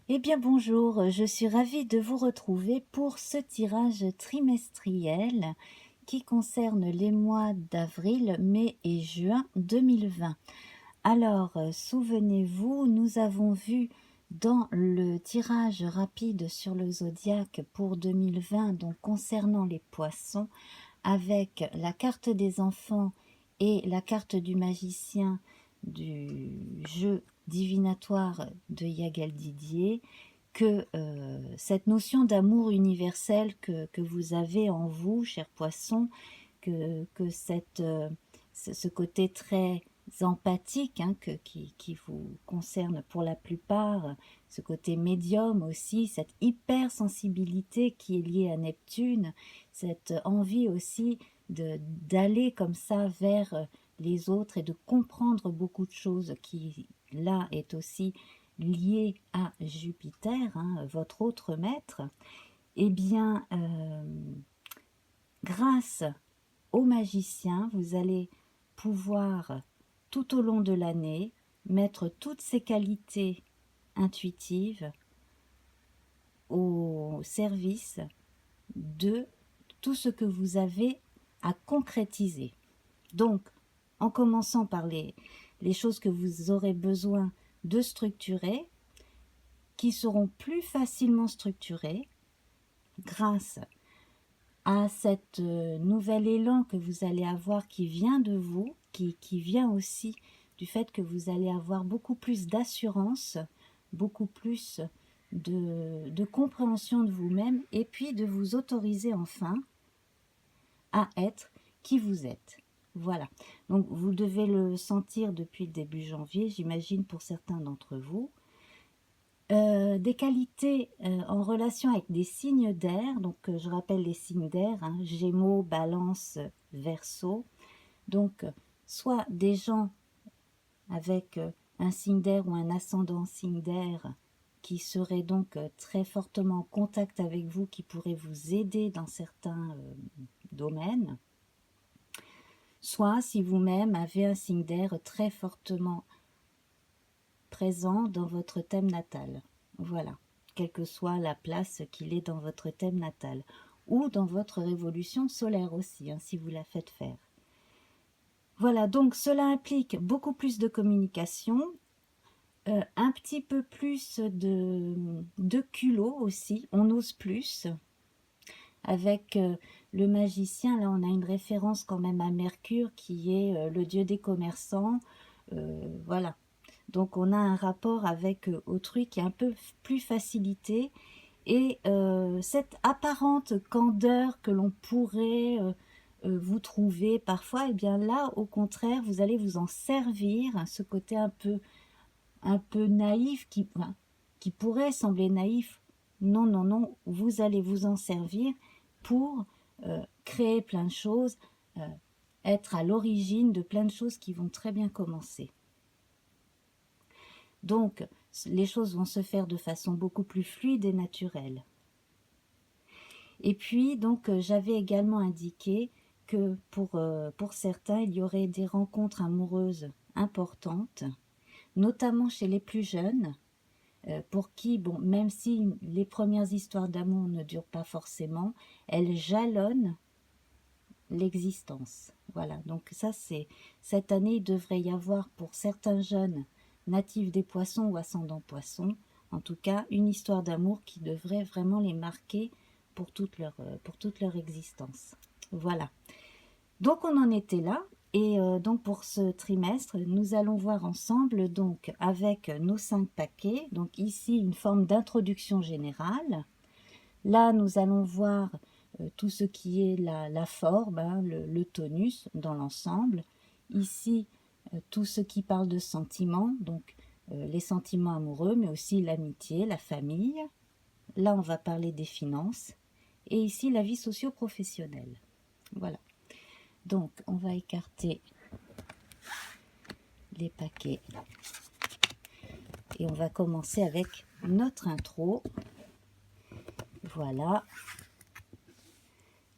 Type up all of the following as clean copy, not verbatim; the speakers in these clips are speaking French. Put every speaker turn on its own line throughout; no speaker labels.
Eh bien bonjour, je suis ravie de vous retrouver pour ce tirage trimestriel qui concerne les mois d'avril, mai et juin 2020. Alors, souvenez-vous, nous avons vu dans le tirage rapide sur le zodiaque pour 2020, donc concernant les poissons, avec la carte des enfants et la carte du magicien du jeu divinatoire de Yagal Didier, que cette notion d'amour universel que vous avez en vous, cher poisson, que ce côté très empathique qui vous concerne pour la plupart, ce côté médium aussi, cette hypersensibilité qui est liée à Neptune, cette envie aussi d'aller comme ça vers les autres et de comprendre beaucoup de choses qui, là, est aussi lié à Jupiter, votre autre maître. Eh bien, grâce au magicien, vous allez pouvoir, tout au long de l'année, mettre toutes ces qualités intuitives au service de tout ce que vous avez à concrétiser. Donc, en commençant par les choses que vous aurez besoin de structurer, qui seront plus facilement structurées grâce à cet nouvel élan que vous allez avoir qui vient de vous, qui vient aussi du fait que vous allez avoir beaucoup plus d'assurance, beaucoup plus de compréhension de vous-même et puis de vous autoriser enfin à être qui vous êtes. Voilà. Donc vous devez le sentir depuis le début janvier, j'imagine pour certains d'entre vous. Des qualités en relation avec des signes d'air, donc je rappelle les signes d'air, Gémeaux, Balance, Verseau. Donc soit des gens avec un signe d'air ou un ascendant signe d'air qui seraient donc très fortement en contact avec vous, qui pourraient vous aider dans certains domaines. Soit si vous-même avez un signe d'air très fortement présent dans votre thème natal. Voilà, quelle que soit la place qu'il est dans votre thème natal. Ou dans votre révolution solaire aussi, si vous la faites faire. Voilà, donc cela implique beaucoup plus de communication, un petit peu plus de culot aussi, on ose plus. Avec le magicien, là on a une référence quand même à Mercure qui est le dieu des commerçants, voilà. Donc on a un rapport avec autrui qui est un peu plus facilité et cette apparente candeur que l'on pourrait vous trouver parfois, et bien là au contraire vous allez vous en servir, ce côté un peu naïf qui pourrait sembler naïf. Non, non, non, vous allez vous en servir pour créer plein de choses, être à l'origine de plein de choses qui vont très bien commencer. Donc, les choses vont se faire de façon beaucoup plus fluide et naturelle. Et puis, donc, j'avais également indiqué que pour certains, il y aurait des rencontres amoureuses importantes, notamment chez les plus jeunes, pour qui, bon, même si les premières histoires d'amour ne durent pas forcément, elles jalonnent l'existence. Voilà, donc ça c'est, cette année il devrait y avoir pour certains jeunes natifs des poissons ou ascendants poissons, en tout cas une histoire d'amour qui devrait vraiment les marquer pour toute leur existence. Voilà, donc on en était là. Et donc pour ce trimestre, nous allons voir ensemble donc avec nos 5 paquets, donc ici une forme d'introduction générale. Là, nous allons voir tout ce qui est la forme, le tonus dans l'ensemble. Ici, tout ce qui parle de sentiments, donc les sentiments amoureux, mais aussi l'amitié, la famille. Là, on va parler des finances. Et ici, la vie socio-professionnelle. Voilà. Donc, on va écarter les paquets. Et on va commencer avec notre intro. Voilà.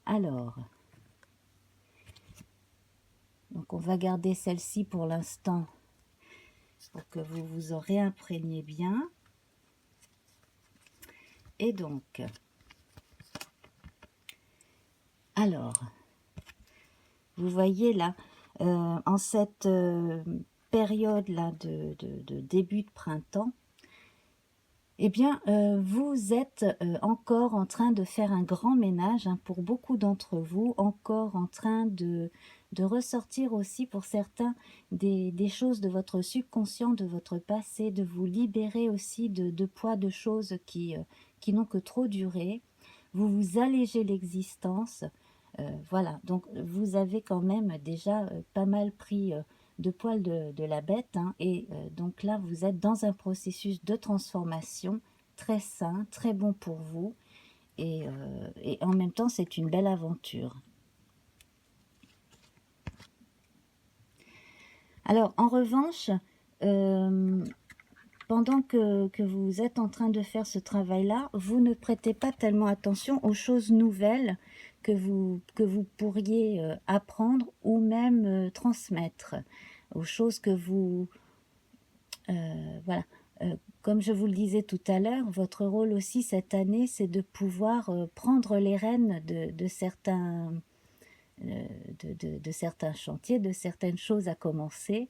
Alors, donc on va garder celle-ci pour l'instant pour que vous vous en réimprégniez bien. Et donc, alors, vous voyez là, en cette période-là de début de printemps, eh bien, vous êtes encore en train de faire un grand ménage, hein, pour beaucoup d'entre vous, encore en train de ressortir aussi pour certains des choses de votre subconscient, de votre passé, de vous libérer aussi de poids, de choses qui n'ont que trop duré. Vous vous allégez l'existence. Voilà, donc vous avez quand même déjà pas mal pris de poil de la bête, hein, et donc là vous êtes dans un processus de transformation très sain, très bon pour vous, et en même temps c'est une belle aventure. Alors en revanche, pendant que vous êtes en train de faire ce travail-là, vous ne prêtez pas tellement attention aux choses nouvelles que vous pourriez apprendre ou même transmettre, aux choses que vous... voilà. Comme je vous le disais tout à l'heure, votre rôle aussi cette année, c'est de pouvoir prendre les rênes de certains... de certains chantiers, de certaines choses à commencer,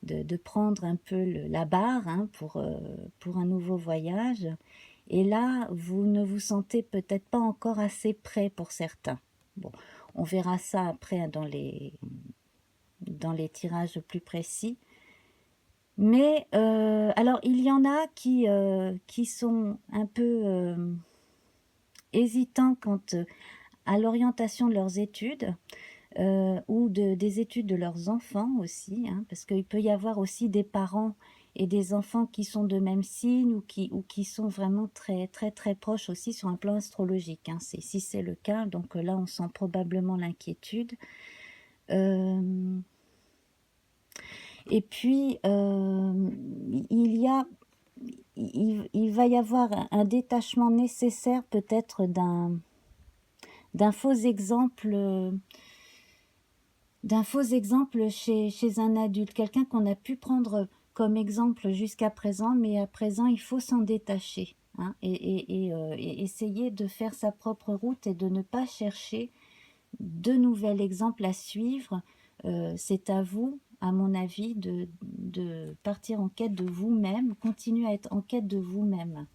de prendre un peu la barre, hein, pour un nouveau voyage. Et là, vous ne vous sentez peut-être pas encore assez prêt pour certains. Bon, on verra ça après, hein, dans les tirages plus précis. Mais alors, il y en a qui sont un peu hésitants quant à l'orientation de leurs études. Ou des études de leurs enfants aussi, hein, parce qu'il peut y avoir aussi des parents et des enfants qui sont de même signe ou qui sont vraiment très très très proches aussi sur un plan astrologique, hein. Si c'est le cas, donc là on sent probablement l'inquiétude. Et puis il va y avoir un détachement nécessaire peut-être d'un faux exemple chez un adulte, quelqu'un qu'on a pu prendre comme exemple jusqu'à présent, mais à présent il faut s'en détacher, hein, et essayer de faire sa propre route et de ne pas chercher de nouvel exemple à suivre. C'est à vous, à mon avis, de partir en quête de vous-même, continuer à être en quête de vous-même.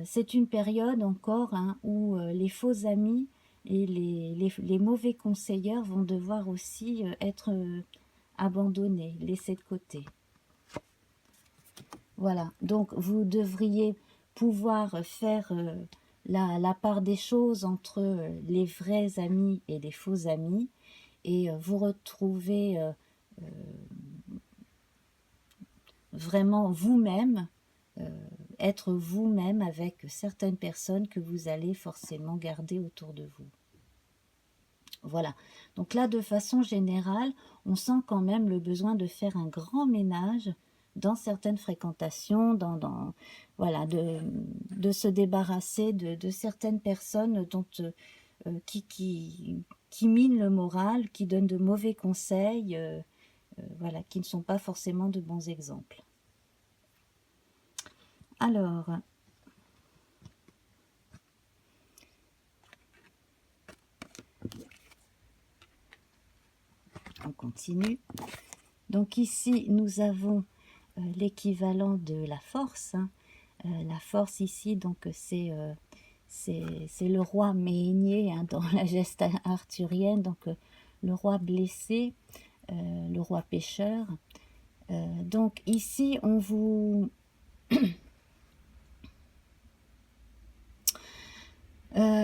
C'est une période encore, hein, où les faux amis et les mauvais conseilleurs vont devoir aussi être abandonnés, laissés de côté. Voilà, donc vous devriez pouvoir faire la part des choses entre les vrais amis et les faux amis, et vous retrouver vraiment vous-même, être vous-même avec certaines personnes que vous allez forcément garder autour de vous. Voilà, donc là de façon générale, on sent quand même le besoin de faire un grand ménage dans certaines fréquentations, voilà, de se débarrasser de certaines personnes qui minent le moral, qui donnent de mauvais conseils, voilà, qui ne sont pas forcément de bons exemples. Alors, on continue. Donc ici, nous avons l'équivalent de la force, hein. La force ici, donc c'est le roi Méhénier, hein, dans la geste arthurienne, donc le roi blessé, le roi pêcheur. Donc ici, on vous...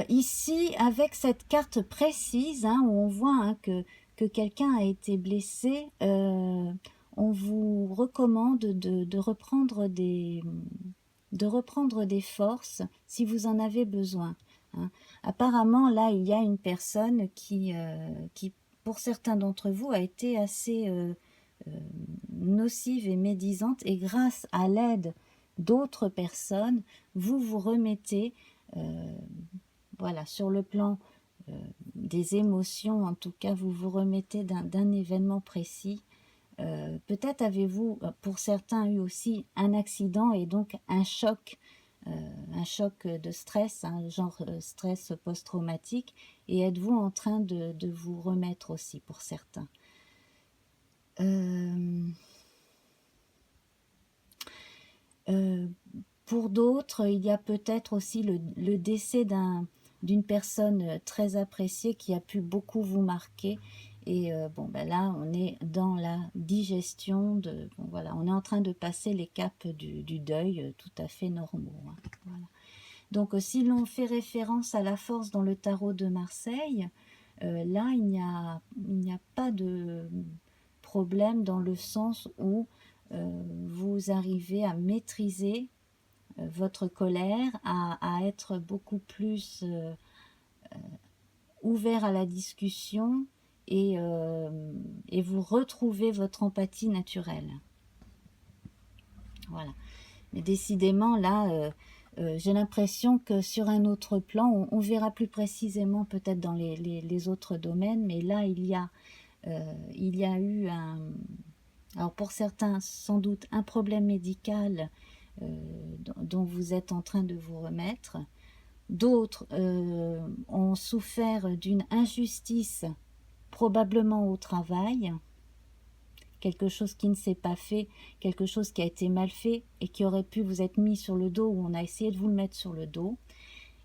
ici, avec cette carte précise, hein, où on voit, hein, que quelqu'un a été blessé, on vous recommande de reprendre des forces si vous en avez besoin, hein. Apparemment, là, il y a une personne qui pour certains d'entre vous, a été assez nocive et médisante, et grâce à l'aide d'autres personnes, vous vous remettez, voilà, sur le plan des émotions, en tout cas, vous vous remettez d'un événement précis. Peut-être avez-vous, pour certains, eu aussi un accident et donc un choc un choc de stress, hein, genre stress post-traumatique, et êtes-vous en train de vous remettre aussi pour certains. Pour d'autres, il y a peut-être aussi le décès d'une personne très appréciée qui a pu beaucoup vous marquer. Et bon, ben là, on est dans la digestion bon, voilà, on est en train de passer les caps du deuil tout à fait normaux. Hein, voilà. Donc, si l'on fait référence à la force dans le tarot de Marseille, là, il n'y a pas de problème dans le sens où vous arrivez à maîtriser votre colère, à être beaucoup plus ouvert à la discussion et vous retrouvez votre empathie naturelle. Voilà. Mais décidément, là, j'ai l'impression que sur un autre plan, on verra plus précisément peut-être dans les autres domaines, mais là, il y a eu alors pour certains, sans doute, un problème médical dont vous êtes en train de vous remettre. D'autres ont souffert d'une injustice, probablement au travail, quelque chose qui ne s'est pas fait, quelque chose qui a été mal fait et qui aurait pu vous être mis sur le dos ou on a essayé de vous le mettre sur le dos.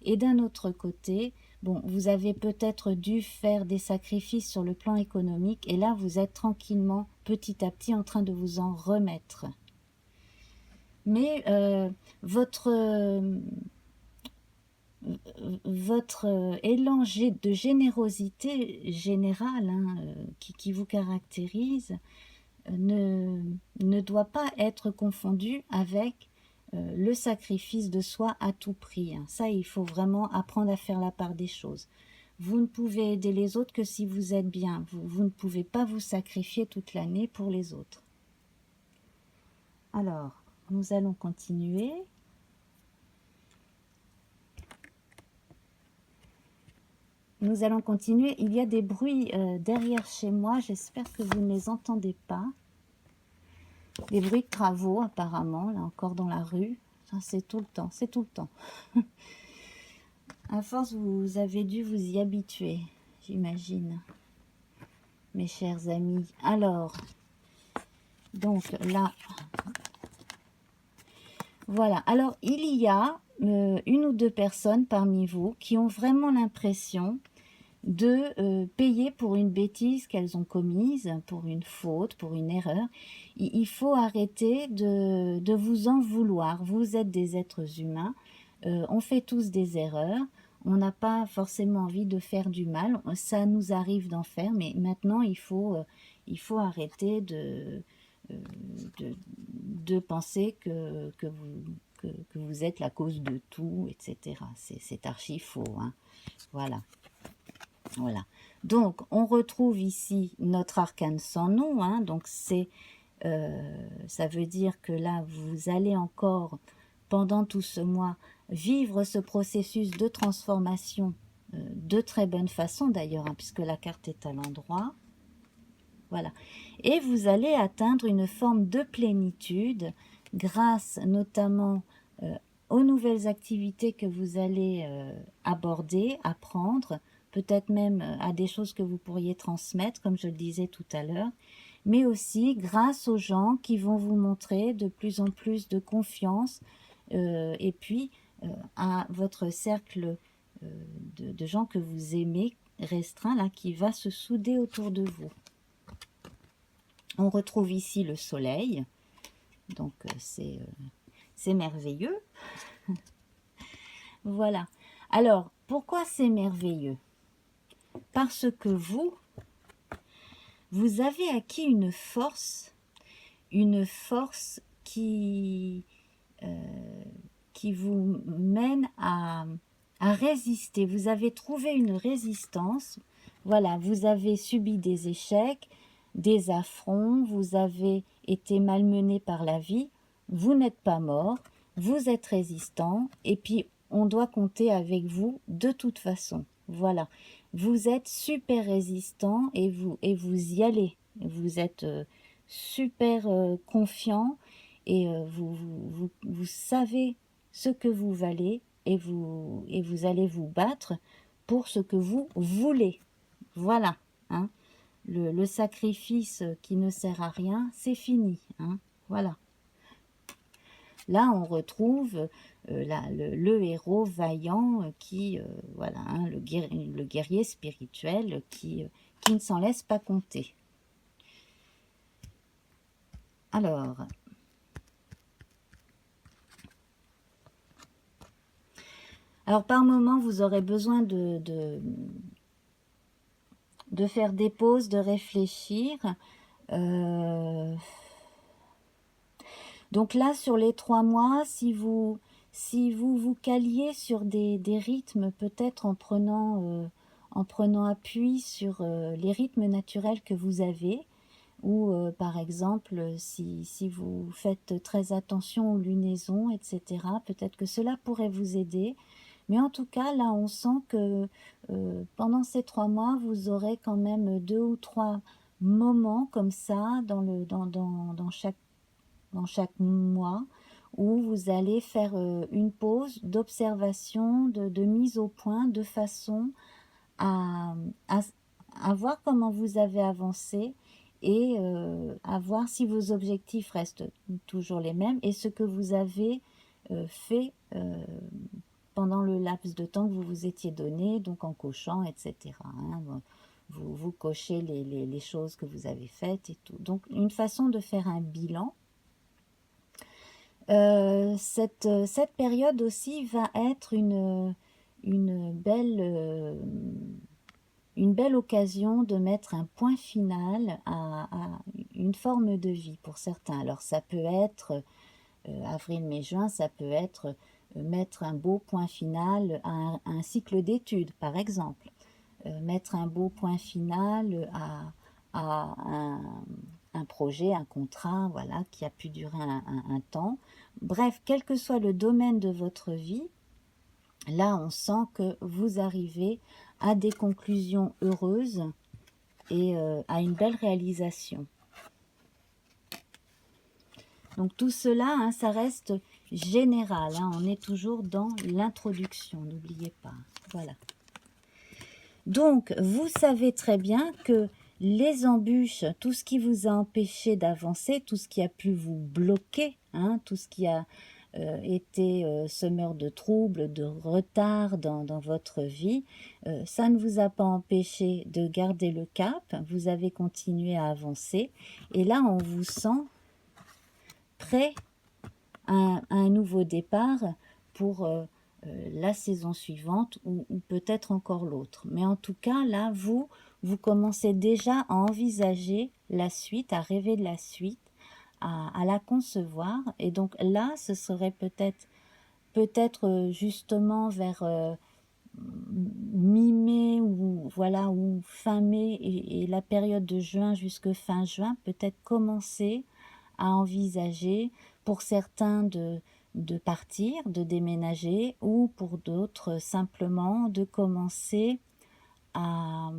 Et d'un autre côté, bon, vous avez peut-être dû faire des sacrifices sur le plan économique et là, vous êtes tranquillement, petit à petit, en train de vous en remettre. Mais votre élan de générosité générale hein, qui vous caractérise ne doit pas être confondu avec le sacrifice de soi à tout prix. Hein. Ça, il faut vraiment apprendre à faire la part des choses. Vous ne pouvez aider les autres que si vous êtes bien. Vous ne pouvez pas vous sacrifier toute l'année pour les autres. Alors, nous allons continuer. Nous allons continuer. Il y a des bruits derrière chez moi. J'espère que vous ne les entendez pas. Des bruits de travaux, apparemment, là encore dans la rue. C'est tout le temps, c'est tout le temps. À force, vous avez dû vous y habituer, j'imagine, mes chers amis. Alors, donc là, voilà. Alors, il y a une ou deux personnes parmi vous qui ont vraiment l'impression de payer pour une bêtise qu'elles ont commise, pour une faute, pour une erreur. Il faut arrêter de vous en vouloir. Vous êtes des êtres humains, on fait tous des erreurs, on n'a pas forcément envie de faire du mal, ça nous arrive d'en faire, mais maintenant il faut arrêter de penser que vous êtes la cause de tout, etc. C'est archi faux. Hein. Voilà. Voilà. Donc, on retrouve ici notre arcane sans nom. Hein, donc, ça veut dire que là, vous allez encore, pendant tout ce mois, vivre ce processus de transformation de très bonne façon d'ailleurs, hein, puisque la carte est à l'endroit. Voilà. Et vous allez atteindre une forme de plénitude grâce notamment aux nouvelles activités que vous allez aborder, apprendre, peut-être même à des choses que vous pourriez transmettre, comme je le disais tout à l'heure, mais aussi grâce aux gens qui vont vous montrer de plus en plus de confiance et puis à votre cercle de gens que vous aimez restreint, là, qui va se souder autour de vous. On retrouve ici le soleil, donc c'est merveilleux. Voilà. Alors, pourquoi c'est merveilleux? Parce que vous avez acquis une force qui vous mène à résister. Vous avez trouvé une résistance. Voilà, vous avez subi des échecs, des affronts, vous avez été malmené par la vie, vous n'êtes pas mort, vous êtes résistant, et puis on doit compter avec vous de toute façon. Voilà, vous êtes super résistant et vous y allez. Vous êtes super confiant et vous savez ce que vous valez et vous allez vous battre pour ce que vous voulez. Voilà, hein. Le sacrifice qui ne sert à rien, c'est fini, hein. Voilà. Là, on retrouve le héros vaillant qui, voilà, hein, le guerrier spirituel qui ne s'en laisse pas compter. Alors par moment, vous aurez besoin de faire des pauses, de réfléchir. Donc là, sur les 3 mois, si vous vous caliez sur des rythmes, peut-être en prenant appui sur les rythmes naturels que vous avez, ou par exemple, si vous faites très attention aux lunaisons, etc., peut-être que cela pourrait vous aider. Mais en tout cas, là, on sent que pendant ces 3 mois, vous aurez quand même 2 ou 3 moments comme ça dans chaque mois où vous allez faire une pause d'observation, de mise au point, de façon à, à voir comment vous avez avancé et à voir si vos objectifs restent toujours les mêmes et ce que vous avez fait pendant le laps de temps que vous vous étiez donné, donc en cochant, etc. Hein. Vous cochez les choses que vous avez faites et tout. Donc une façon de faire un bilan. Cette période aussi va être une belle occasion de mettre un point final à une forme de vie pour certains. Alors ça peut être avril, mai, juin, ça peut être mettre un beau point final à un cycle d'études, par exemple. Mettre un beau point final à un projet, un contrat, voilà, qui a pu durer un temps. Bref, quel que soit le domaine de votre vie, là, on sent que vous arrivez à des conclusions heureuses et à une belle réalisation. Donc tout cela, hein, ça reste général. Hein, on est toujours dans l'introduction, n'oubliez pas. Voilà. Donc, vous savez très bien que les embûches, tout ce qui vous a empêché d'avancer, tout ce qui a pu vous bloquer, hein, tout ce qui a été semeur de troubles, de retard dans votre vie, ça ne vous a pas empêché de garder le cap, vous avez continué à avancer, et là on vous sent prêt à un nouveau départ pour la saison suivante ou peut-être encore l'autre. Mais en tout cas, là, vous commencez déjà à envisager la suite, à rêver de la suite, à la concevoir. Et donc là, ce serait peut-être justement vers mi-mai ou voilà, ou fin mai et la période de juin jusque fin juin, peut-être commencer à envisager pour certains de partir, de déménager, ou pour d'autres simplement de commencer à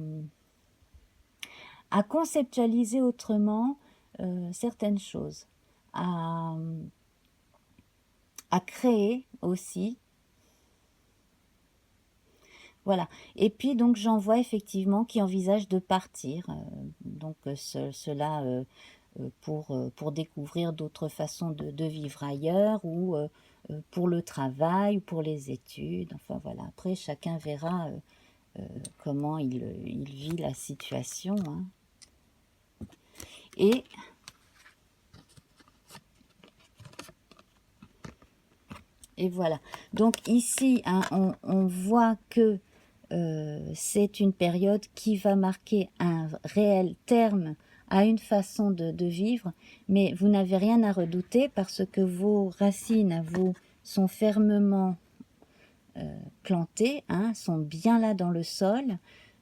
conceptualiser autrement certaines choses, à créer aussi. Voilà. Et puis donc j'en vois effectivement qui envisagent de partir. Donc cela pour découvrir d'autres façons de vivre ailleurs ou pour le travail ou pour les études. Enfin voilà, après chacun verra comment il vit la situation. Hein. Et voilà. Donc ici, hein, on voit que c'est une période qui va marquer un réel terme à une façon de vivre, mais vous n'avez rien à redouter parce que vos racines à vous sont fermement plantées, hein, sont bien là dans le sol,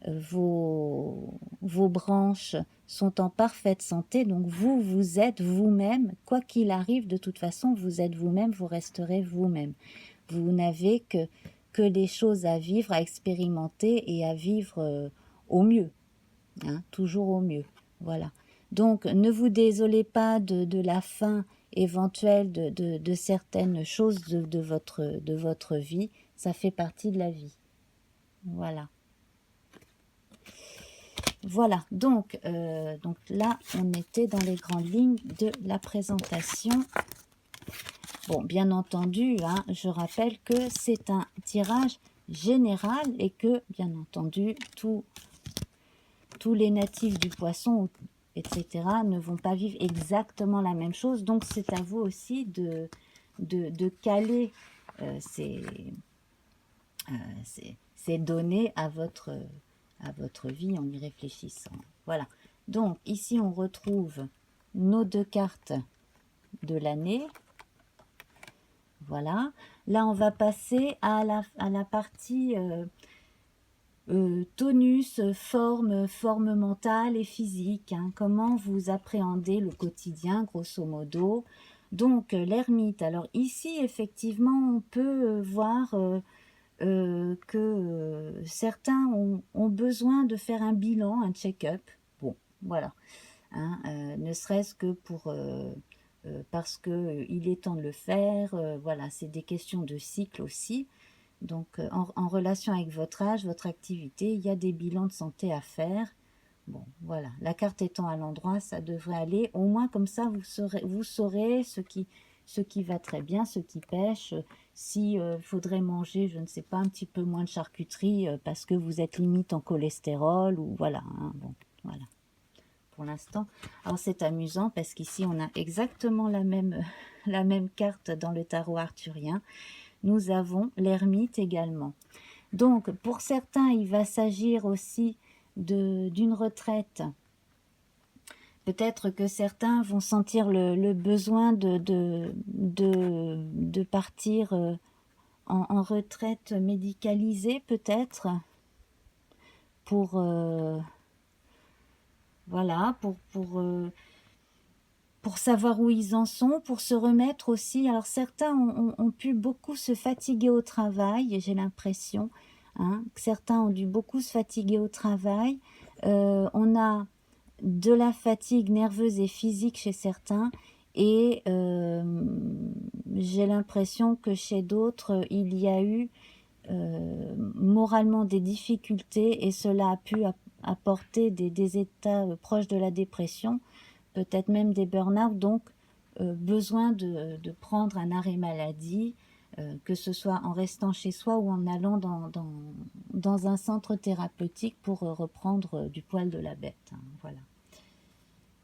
vos branches sont en parfaite santé, donc vous êtes vous-même, quoi qu'il arrive, de toute façon, vous êtes vous-même, vous resterez vous-même. Vous n'avez que des choses à vivre, à expérimenter et à vivre au mieux, hein, toujours au mieux. Voilà. Donc, ne vous désolez pas de la fin éventuelle de certaines choses de votre vie. Ça fait partie de la vie. Voilà. Voilà, donc là, on était dans les grandes lignes de la présentation. Bon, bien entendu, hein, je rappelle que c'est un tirage général et que, bien entendu, tous les natifs du poisson, etc., ne vont pas vivre exactement la même chose. Donc, c'est à vous aussi de caler ces données à votre vie en y réfléchissant. Voilà. Donc, ici, on retrouve nos 2 cartes de l'année. Voilà. Là, on va passer à la partie tonus, forme mentale et physique. Hein. Comment vous appréhendez le quotidien, grosso modo. Donc, l'ermite. Alors, ici, effectivement, on peut voir que certains ont besoin de faire un bilan, un check-up. Bon, voilà. Hein, ne serait-ce que pour... parce qu'il est temps de le faire. Voilà, c'est des questions de cycle aussi. Donc, en relation avec votre âge, votre activité, il y a des bilans de santé à faire. Bon, voilà. La carte étant à l'endroit, ça devrait aller. Au moins, comme ça, vous saurez ce qui va très bien, ce qui pêche. Si faudrait manger, je ne sais pas, un petit peu moins de charcuterie parce que vous êtes limite en cholestérol ou voilà. Hein, bon, voilà. Pour l'instant. Alors, c'est amusant parce qu'ici, on a exactement la même carte dans le tarot arthurien. Nous avons l'ermite également. Donc, pour certains, il va s'agir aussi d'une retraite. Peut-être que certains vont sentir le besoin de partir en retraite médicalisée, peut-être, pour... voilà, pour savoir où ils en sont, pour se remettre aussi. Alors certains ont pu beaucoup se fatiguer au travail, j'ai l'impression, hein, que certains ont dû beaucoup se fatiguer au travail. On a de la fatigue nerveuse et physique chez certains, et j'ai l'impression que chez d'autres, il y a eu moralement des difficultés, et cela a pu apporter des états proches de la dépression, peut-être même des burn-out, donc besoin de prendre un arrêt maladie, que ce soit en restant chez soi ou en allant dans un centre thérapeutique pour reprendre du poil de la bête. Hein, voilà.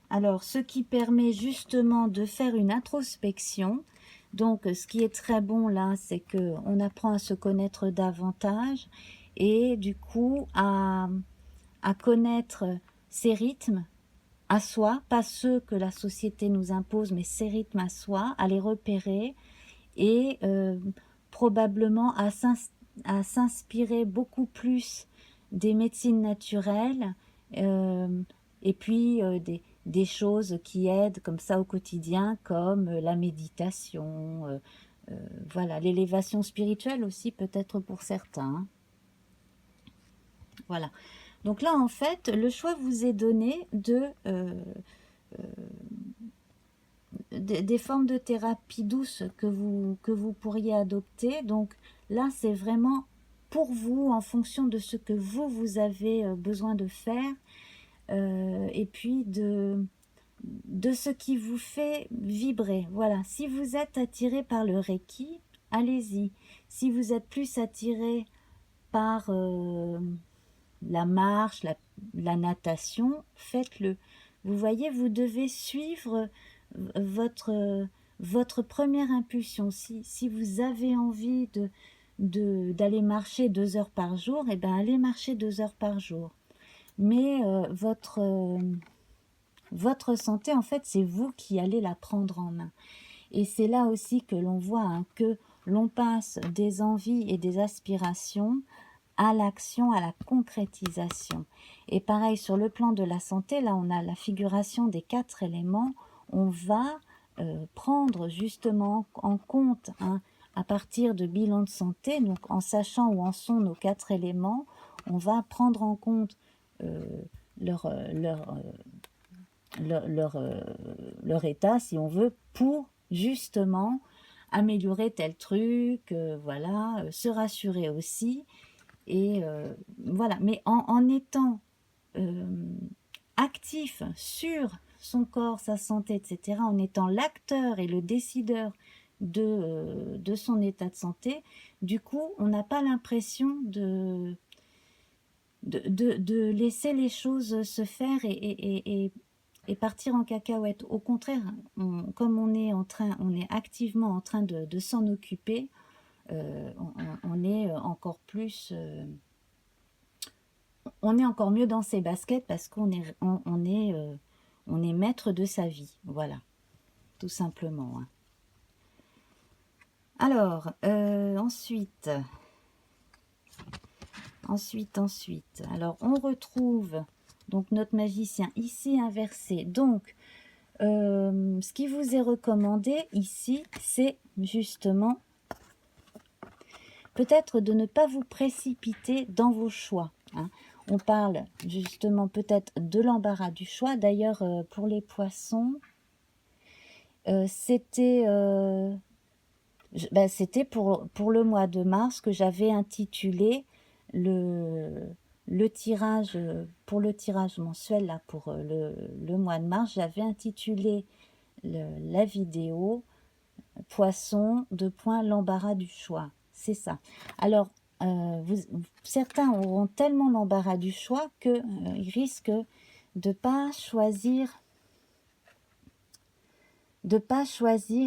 Alors, ce qui permet justement de faire une introspection. Donc, ce qui est très bon là, c'est qu'on apprend à se connaître davantage et du coup à connaître ses rythmes à soi, pas ceux que la société nous impose, mais ses rythmes à soi, à les repérer et probablement à s'inspirer beaucoup plus des médecines naturelles et puis des choses qui aident comme ça au quotidien, comme la méditation, voilà, l'élévation spirituelle aussi peut-être pour certains. Hein. Voilà. Donc là, en fait, le choix vous est donné des formes de thérapie douce que vous pourriez adopter. Donc là, c'est vraiment pour vous, en fonction de ce que vous avez besoin de faire, et puis de ce qui vous fait vibrer. Voilà, si vous êtes attiré par le Reiki, allez-y. Si vous êtes plus attiré par la marche, la natation, faites-le. Vous voyez, vous devez suivre votre première impulsion. Si vous avez envie d'aller marcher 2 heures par jour, eh ben allez marcher 2 heures par jour. Mais votre santé, en fait, c'est vous qui allez la prendre en main. Et c'est là aussi que l'on voit hein, que l'on passe des envies et des aspirations à l'action, à la concrétisation. Et pareil, sur le plan de la santé, là on a la figuration des 4 éléments, on va prendre justement en compte, hein, à partir de bilans de santé, donc en sachant où en sont nos 4 éléments, on va prendre en compte leur état, si on veut, pour justement améliorer tel truc, voilà, se rassurer aussi. Et voilà, mais en étant actif sur son corps, sa santé, etc., en étant l'acteur et le décideur de son état de santé, du coup, on n'a pas l'impression de laisser les choses se faire et partir en cacahuète. Au contraire, comme on est activement en train de s'en occuper, on est encore plus... on est encore mieux dans ses baskets parce on est maître de sa vie. Voilà, tout simplement. Hein. Alors, ensuite. Alors, on retrouve donc notre magicien ici inversé. Donc, ce qui vous est recommandé ici, c'est justement peut-être de ne pas vous précipiter dans vos choix. Hein. On parle justement peut-être de l'embarras du choix. D'ailleurs, pour les poissons, c'était pour le mois de mars que j'avais intitulé le tirage, pour le tirage mensuel, là, pour le mois de mars, j'avais intitulé la vidéo Poisson, l'embarras du choix. C'est ça. Alors, certains auront tellement l'embarras du choix qu'ils risquent de pas choisir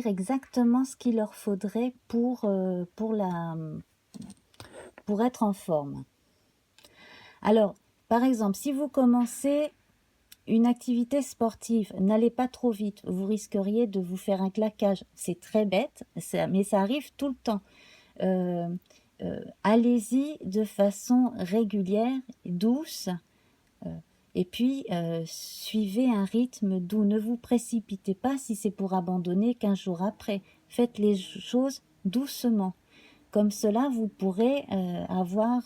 exactement ce qu'il leur faudrait pour être en forme. Alors, par exemple, si vous commencez une activité sportive, n'allez pas trop vite, vous risqueriez de vous faire un claquage. C'est très bête, mais ça arrive tout le temps. Allez-y de façon régulière, douce, et puis suivez un rythme doux. Ne vous précipitez pas si c'est pour abandonner 15 jours après. Faites les choses doucement. Comme cela, vous pourrez avoir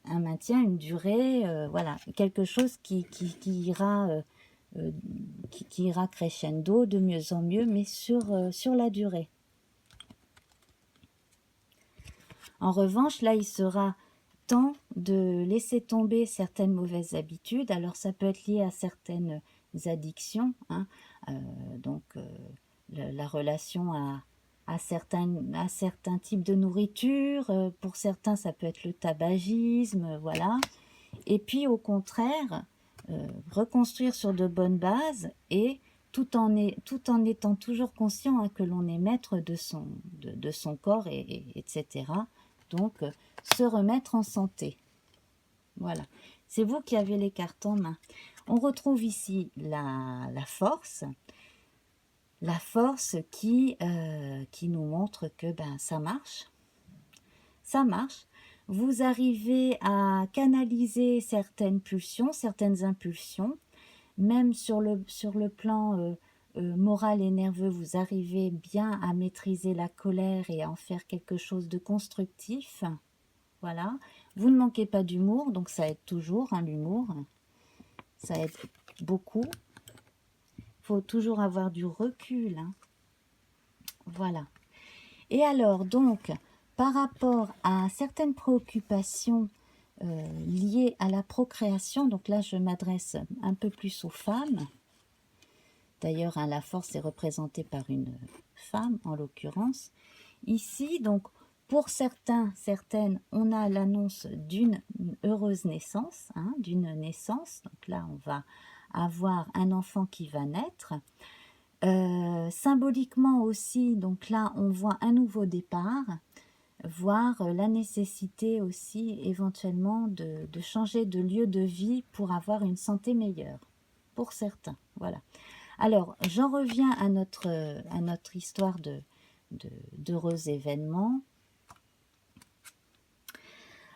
un maintien, une durée, voilà, quelque chose qui ira crescendo de mieux en mieux, mais sur la durée. En revanche, là, il sera temps de laisser tomber certaines mauvaises habitudes. Alors, ça peut être lié à certaines addictions, hein, donc la relation à certains types de nourriture. Pour certains, ça peut être le tabagisme, voilà. Et puis, au contraire, reconstruire sur de bonnes bases et tout en étant toujours conscient hein, que l'on est maître de son corps, etc. Donc, se remettre en santé. Voilà. C'est vous qui avez les cartes en main. On retrouve ici la force. La force qui nous montre que ça marche. Ça marche. Vous arrivez à canaliser certaines pulsions, certaines impulsions. Même sur le plan moral et nerveux, vous arrivez bien à maîtriser la colère et à en faire quelque chose de constructif. Voilà. Vous ne manquez pas d'humour, donc ça aide toujours, hein, l'humour. Ça aide beaucoup. Il faut toujours avoir du recul. Hein. Voilà. Et alors, donc, par rapport à certaines préoccupations liées à la procréation, donc là, je m'adresse un peu plus aux femmes. D'ailleurs, hein, la force est représentée par une femme, en l'occurrence. Ici, donc, pour certaines, on a l'annonce d'une heureuse naissance, hein, d'une naissance. Donc là, on va avoir un enfant qui va naître. Symboliquement aussi, donc là, on voit un nouveau départ, voire la nécessité aussi éventuellement de changer de lieu de vie pour avoir une santé meilleure, pour certains. Voilà. Alors, j'en reviens à notre histoire d'heureux événements.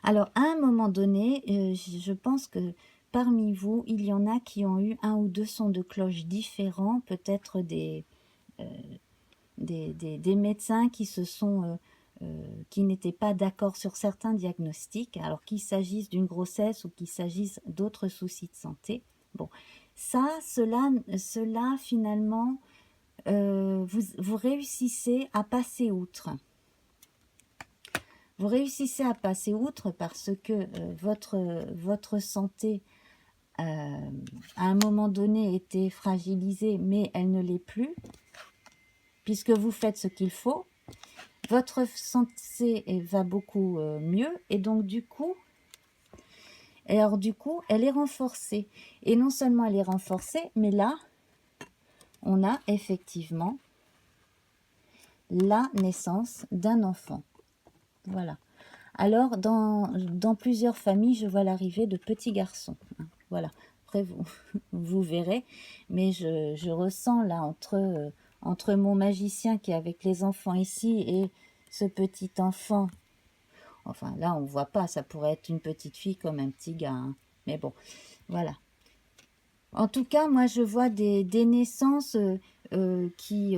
Alors, à un moment donné, je pense que parmi vous, il y en a qui ont eu un ou deux sons de cloche différents, peut-être des médecins qui qui n'étaient pas d'accord sur certains diagnostics, alors qu'il s'agisse d'une grossesse ou qu'il s'agisse d'autres soucis de santé. Bon, Ça, cela finalement, vous réussissez à passer outre. Vous réussissez à passer outre parce que votre santé, à un moment donné, était fragilisée, mais elle ne l'est plus, puisque vous faites ce qu'il faut. Votre santé va beaucoup mieux, et donc du coup, elle est renforcée. Et non seulement elle est renforcée, mais là, on a effectivement la naissance d'un enfant. Voilà. Alors, dans plusieurs familles, je vois l'arrivée de petits garçons. Voilà. Après, vous verrez. Mais je ressens là, entre mon magicien qui est avec les enfants ici et ce petit enfant. Enfin, là, on ne voit pas. Ça pourrait être une petite fille comme un petit gars. Hein. Mais bon, voilà. En tout cas, moi, je vois des naissances qui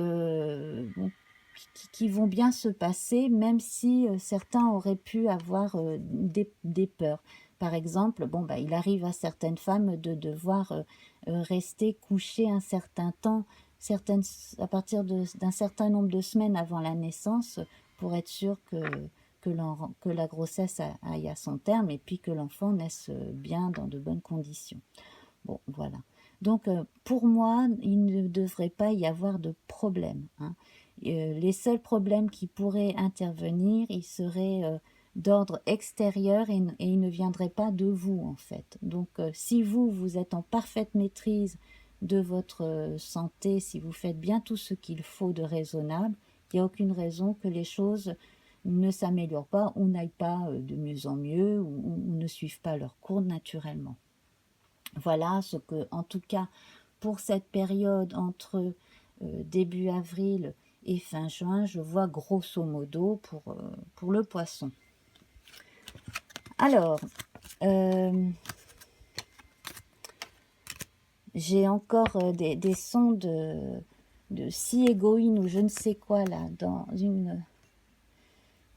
vont bien se passer, même si certains auraient pu avoir des peurs. Par exemple, bon, bah, il arrive à certaines femmes de devoir rester couchées un certain temps, à partir d'un certain nombre de semaines avant la naissance, pour être sûr que la grossesse aille à son terme et puis que l'enfant naisse bien dans de bonnes conditions. Bon, voilà. Donc, pour moi, il ne devrait pas y avoir de problème. Hein. Les seuls problèmes qui pourraient intervenir, ils seraient d'ordre extérieur et ils ne viendraient pas de vous, en fait. Donc, si vous êtes en parfaite maîtrise de votre santé, si vous faites bien tout ce qu'il faut de raisonnable, il n'y a aucune raison que les choses ne s'améliorent pas ou n'aillent pas de mieux en mieux ou ne suivent pas leur cours naturellement. Voilà ce que, en tout cas, pour cette période entre début avril et fin juin, je vois grosso modo pour le poisson. Alors, j'ai encore des sons de scie égoïne ou je ne sais quoi là,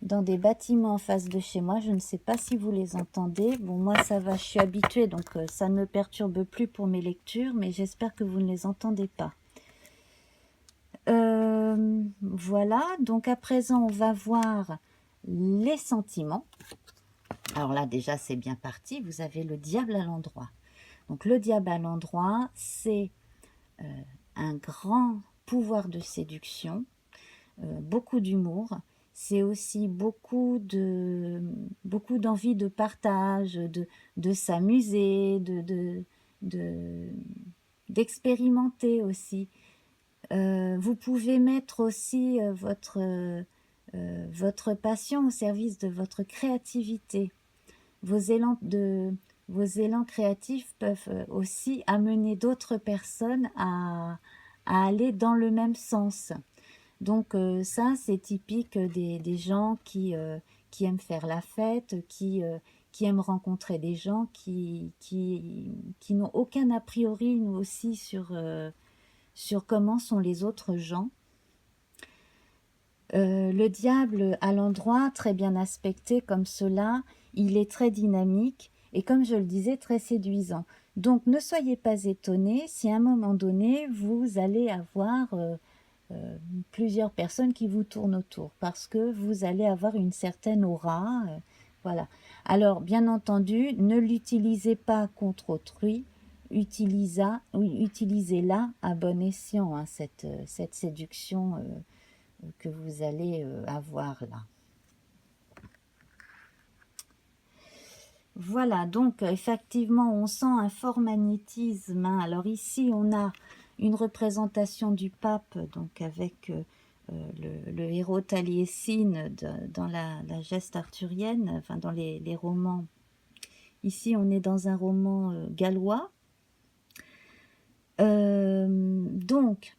dans des bâtiments en face de chez moi. Je ne sais pas si vous les entendez. Bon, moi, ça va, je suis habituée, donc ça ne me perturbe plus pour mes lectures, mais j'espère que vous ne les entendez pas. Voilà, donc à présent, on va voir les sentiments. Alors là, déjà, c'est bien parti. Vous avez le diable à l'endroit. Donc, le diable à l'endroit, c'est un grand pouvoir de séduction, beaucoup d'humour. C'est aussi beaucoup d'envie de partage, de s'amuser, d'expérimenter aussi. Vous pouvez mettre aussi votre passion au service de votre créativité. Vos élans créatifs peuvent aussi amener d'autres personnes à aller dans le même sens. Donc ça, c'est typique des gens qui aiment faire la fête, qui aiment rencontrer des gens, qui n'ont aucun a priori, nous aussi, sur comment sont les autres gens. Le diable à l'endroit, très bien aspecté comme cela, il est très dynamique et comme je le disais, très séduisant. Donc ne soyez pas étonnés si à un moment donné, vous allez avoir plusieurs personnes qui vous tournent autour parce que vous allez avoir une certaine aura. Voilà. Alors, bien entendu, ne l'utilisez pas contre autrui, utilisez-la à bon escient, hein, cette séduction que vous allez avoir là. Voilà, donc effectivement, on sent un fort magnétisme. Hein. Alors ici, on a une représentation du pape, donc avec le héros Taliesin dans la geste arthurienne, enfin dans les romans. Ici, on est dans un roman gallois. Donc,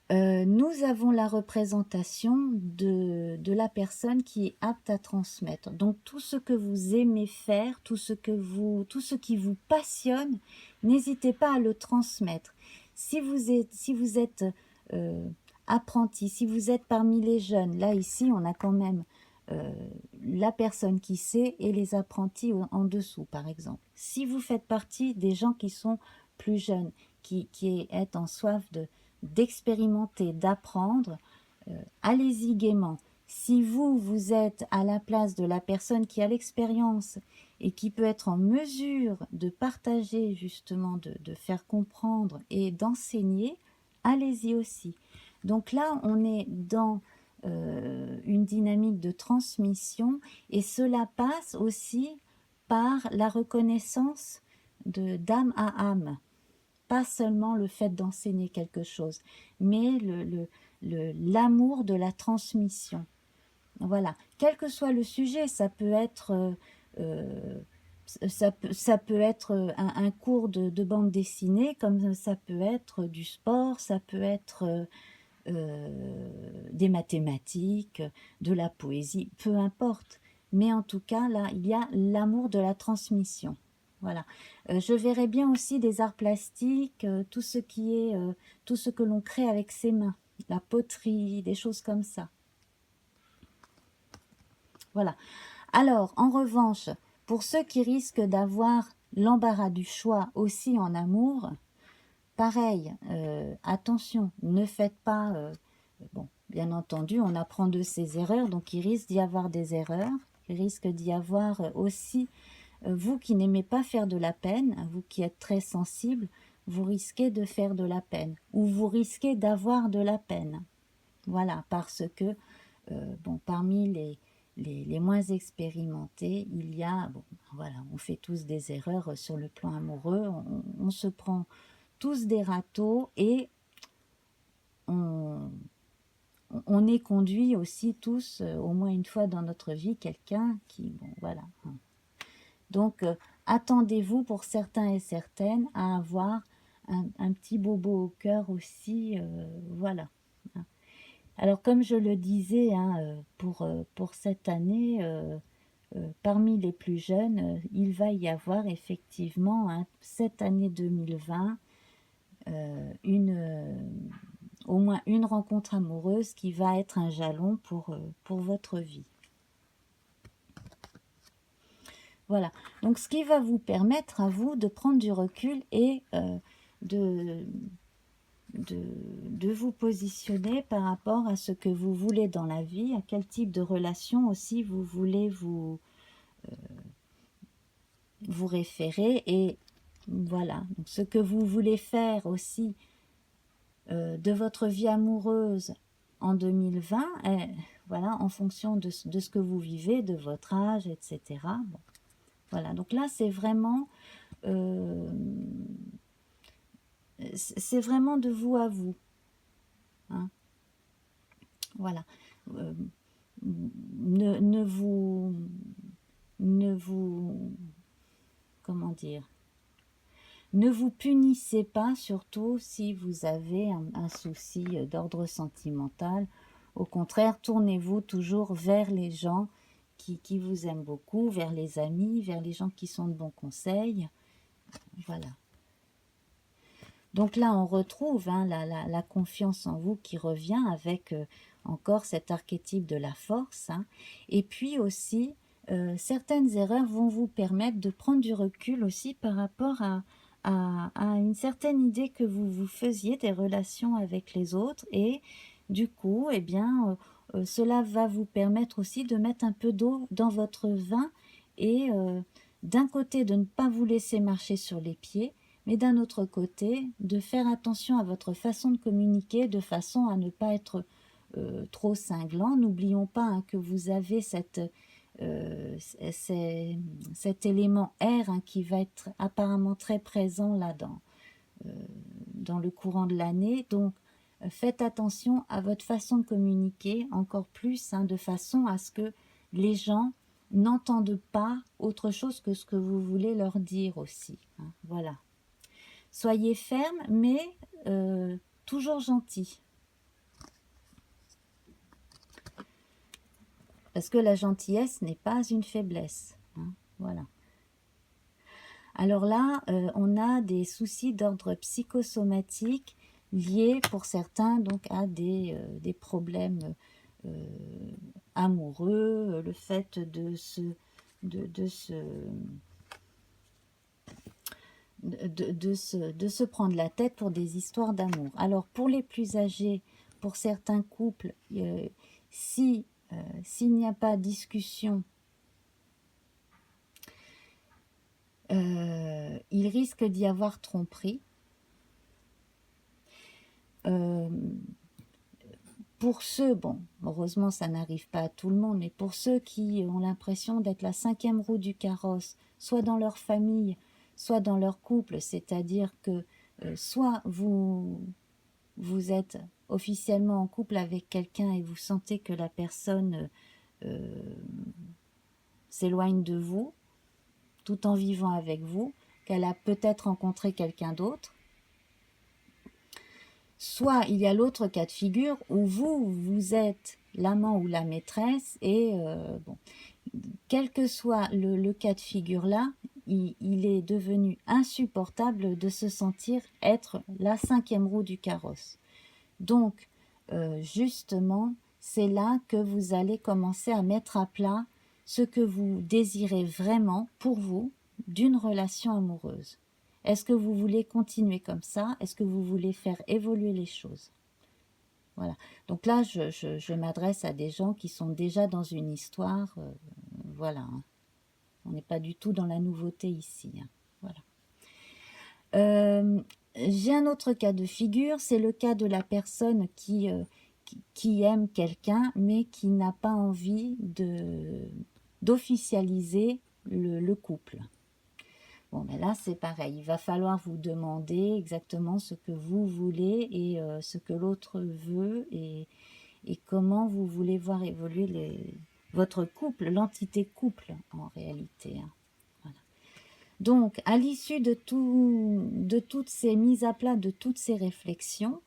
nous avons la représentation de la personne qui est apte à transmettre. Donc tout ce que vous aimez faire, tout ce qui vous passionne, n'hésitez pas à le transmettre. Si vous êtes apprenti, si vous êtes parmi les jeunes, là ici on a quand même euh, la personne qui sait et les apprentis en dessous, par exemple. Si vous faites partie des gens qui sont plus jeunes, qui êtes en soif d'expérimenter, d'apprendre, allez-y gaiement. Si vous, vous êtes à la place de la personne qui a l'expérience et qui peut être en mesure de partager, justement, de faire comprendre et d'enseigner, allez-y aussi. Donc là, on est dans une dynamique de transmission et cela passe aussi par la reconnaissance d'âme à âme. Pas seulement le fait d'enseigner quelque chose, mais l'amour de la transmission. Voilà, quel que soit le sujet, ça peut être, ça peut être un cours de bande dessinée, comme ça peut être du sport, ça peut être des mathématiques, de la poésie, peu importe. Mais en tout cas, là, il y a l'amour de la transmission. Voilà. Je verrais bien aussi des arts plastiques, tout ce qui est, tout ce que l'on crée avec ses mains, la poterie, des choses comme ça. Voilà. Alors, en revanche, pour ceux qui risquent d'avoir l'embarras du choix aussi en amour, pareil, attention, ne faites pas... bon, bien entendu, on apprend de ses erreurs, donc il risque d'y avoir des erreurs. Il risque d'y avoir aussi, vous qui n'aimez pas faire de la peine, vous qui êtes très sensible, vous risquez de faire de la peine, ou vous risquez d'avoir de la peine. Voilà, parce que, bon, parmi les moins expérimentés, il y a, bon, voilà, on fait tous des erreurs sur le plan amoureux, on se prend tous des râteaux et on est conduit aussi tous, au moins une fois dans notre vie, quelqu'un qui, bon, voilà. Donc, attendez-vous pour certains et certaines à avoir un petit bobo au cœur aussi, voilà. Alors, comme je le disais, hein, pour cette année, parmi les plus jeunes, il va y avoir effectivement, hein, cette année 2020, au moins une rencontre amoureuse qui va être un jalon pour votre vie. Voilà, donc ce qui va vous permettre à vous de prendre du recul et de vous positionner par rapport à ce que vous voulez dans la vie, à quel type de relation aussi vous voulez vous référer, et voilà, donc ce que vous voulez faire aussi de votre vie amoureuse en 2020, voilà, en fonction de ce que vous vivez, de votre âge, etc. Bon, voilà, donc là c'est vraiment de vous à vous, hein. Voilà, ne vous, comment dire, ne vous punissez pas, surtout si vous avez un souci d'ordre sentimental. Au contraire, tournez-vous toujours vers les gens qui vous aiment beaucoup, vers les amis, vers les gens qui sont de bons conseils. Voilà. Donc là, on retrouve, hein, la confiance en vous qui revient avec encore cet archétype de la force, hein. Et puis aussi, certaines erreurs vont vous permettre de prendre du recul aussi par rapport à une certaine idée que vous vous faisiez des relations avec les autres, et du coup, eh bien, cela va vous permettre aussi de mettre un peu d'eau dans votre vin et d'un côté de ne pas vous laisser marcher sur les pieds, mais d'un autre côté de faire attention à votre façon de communiquer de façon à ne pas être trop cinglant. N'oublions pas, hein, que vous avez cet élément air, hein, qui va être apparemment très présent là dans le courant de l'année. Donc faites attention à votre façon de communiquer encore plus, hein, de façon à ce que les gens n'entendent pas autre chose que ce que vous voulez leur dire aussi, hein. Voilà. Soyez ferme, mais toujours gentil. Parce que la gentillesse n'est pas une faiblesse, hein. Voilà. Alors là, on a des soucis d'ordre psychosomatique liés pour certains donc à des problèmes amoureux, le fait de se de se prendre la tête pour des histoires d'amour. Alors pour les plus âgés, pour certains couples, s'il n'y a pas discussion, il risque d'y avoir tromperie. Pour ceux, bon, heureusement ça n'arrive pas à tout le monde, mais pour ceux qui ont l'impression d'être la 5e roue du carrosse, soit dans leur famille, soit dans leur couple, c'est-à-dire que soit vous êtes officiellement en couple avec quelqu'un et vous sentez que la personne s'éloigne de vous, tout en vivant avec vous, qu'elle a peut-être rencontré quelqu'un d'autre. Soit il y a l'autre cas de figure où vous êtes l'amant ou la maîtresse et bon, quel que soit le cas de figure là, il est devenu insupportable de se sentir être la 5e roue du carrosse. Donc, justement, c'est là que vous allez commencer à mettre à plat ce que vous désirez vraiment pour vous d'une relation amoureuse. Est-ce que vous voulez continuer comme ça? Est-ce que vous voulez faire évoluer les choses? Voilà. Donc là, je m'adresse à des gens qui sont déjà dans une histoire. Voilà. Hein. On n'est pas du tout dans la nouveauté ici. Hein. Voilà. J'ai un autre cas de figure, c'est le cas de la personne qui aime quelqu'un, mais qui n'a pas envie d'officialiser le couple. Bon, mais là, c'est pareil. Il va falloir vous demander exactement ce que vous voulez et ce que l'autre veut et comment vous voulez voir évoluer votre couple, l'entité couple en réalité. Hein. Voilà. Donc, à l'issue de toutes ces mises à plat, de toutes ces réflexions,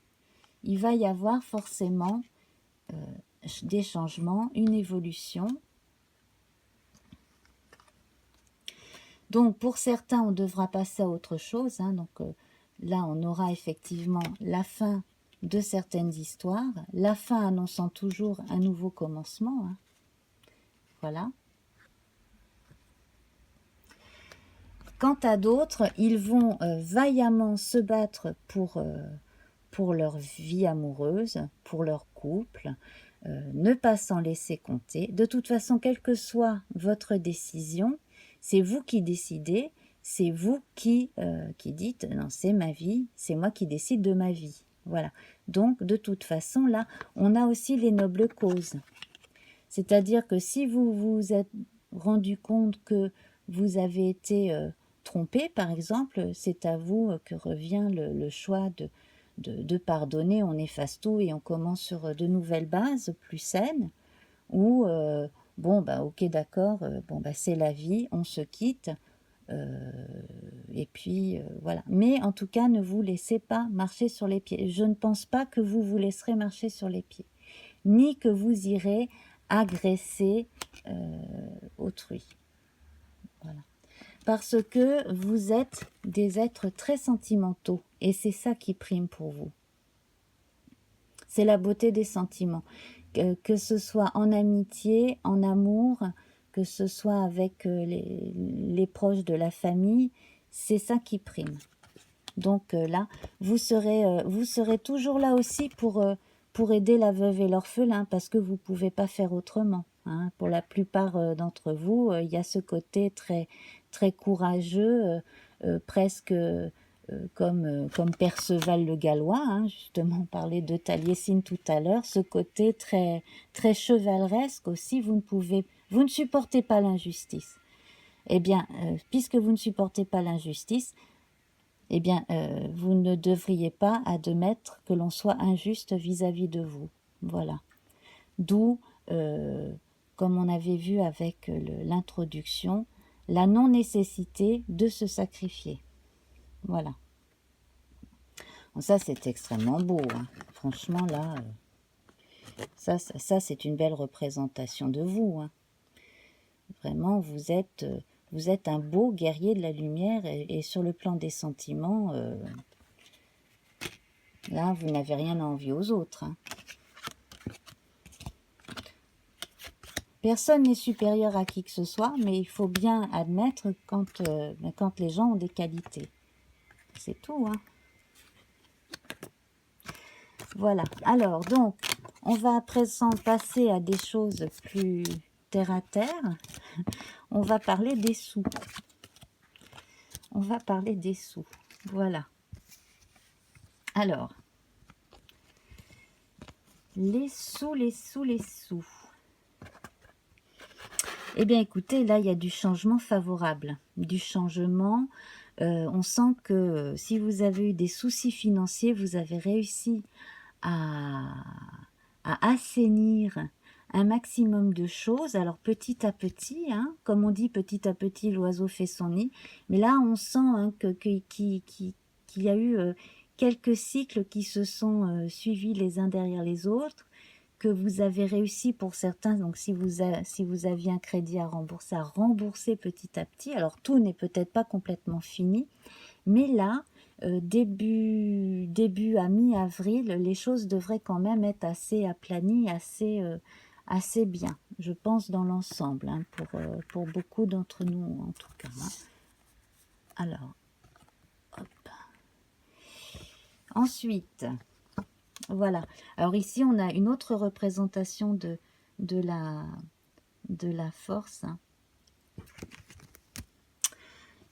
il va y avoir forcément des changements, une évolution. Donc, pour certains, on devra passer à autre chose. Hein. Donc, là, on aura effectivement la fin de certaines histoires. La fin annonçant toujours un nouveau commencement. Hein. Voilà. Quant à d'autres, ils vont vaillamment se battre pour leur vie amoureuse, pour leur couple, ne pas s'en laisser compter. De toute façon, quelle que soit votre décision, c'est vous qui décidez, c'est vous qui dites « non, c'est ma vie, c'est moi qui décide de ma vie ». Voilà. Donc, de toute façon, là, on a aussi les nobles causes. C'est-à-dire que si vous vous êtes rendu compte que vous avez été trompé, par exemple, c'est à vous que revient le choix de pardonner, on efface tout et on commence sur de nouvelles bases plus saines, ou bon, bah ok, d'accord, bon, bah c'est la vie, on se quitte, et puis voilà. Mais en tout cas, ne vous laissez pas marcher sur les pieds. Je ne pense pas que vous vous laisserez marcher sur les pieds, ni que vous irez agresser autrui. Voilà. Parce que vous êtes des êtres très sentimentaux et c'est ça qui prime pour vous. C'est la beauté des sentiments. Que ce soit en amitié, en amour, que ce soit avec les proches de la famille, c'est ça qui prime. Donc là, vous serez toujours là aussi pour aider la veuve et l'orphelin, parce que vous ne pouvez pas faire autrement. Hein. Pour la plupart d'entre vous, il y a ce côté très, très courageux, presque comme Perceval le Gallois, hein, justement, on parlait de Taliesin tout à l'heure, ce côté très, très chevaleresque aussi, vous ne supportez pas l'injustice. Eh bien, puisque vous ne supportez pas l'injustice, eh bien, vous ne devriez pas admettre que l'on soit injuste vis-à-vis de vous. Voilà. D'où, comme on avait vu avec l'introduction, la non-nécessité de se sacrifier. Voilà. Bon, ça, c'est extrêmement beau. Hein. Franchement, là, ça c'est une belle représentation de vous. Hein. Vraiment, vous êtes un beau guerrier de la lumière et sur le plan des sentiments, là, vous n'avez rien à envier aux autres. Hein. Personne n'est supérieur à qui que ce soit, mais il faut bien admettre quand les gens ont des qualités. C'est tout, hein. Voilà. Alors, donc, on va à présent passer à des choses plus terre à terre. On va parler des sous. On va parler des sous. Voilà. Alors, les sous. Eh bien, écoutez, là, il y a du changement favorable. Du changement. On sent que si vous avez eu des soucis financiers, vous avez réussi à assainir un maximum de choses. Alors, petit à petit, hein, comme on dit, petit à petit, l'oiseau fait son nid. Mais là, on sent hein, qu'il y a eu quelques cycles qui se sont suivis les uns derrière les autres, que vous avez réussi pour certains, donc si vous aviez un crédit à rembourser petit à petit. Alors tout n'est peut-être pas complètement fini, mais là, début à mi-avril, les choses devraient quand même être assez aplanies, assez bien, je pense, dans l'ensemble, hein, pour beaucoup d'entre nous en tout cas. Hein. Alors, hop. Ensuite, voilà. Alors ici, on a une autre représentation de la force.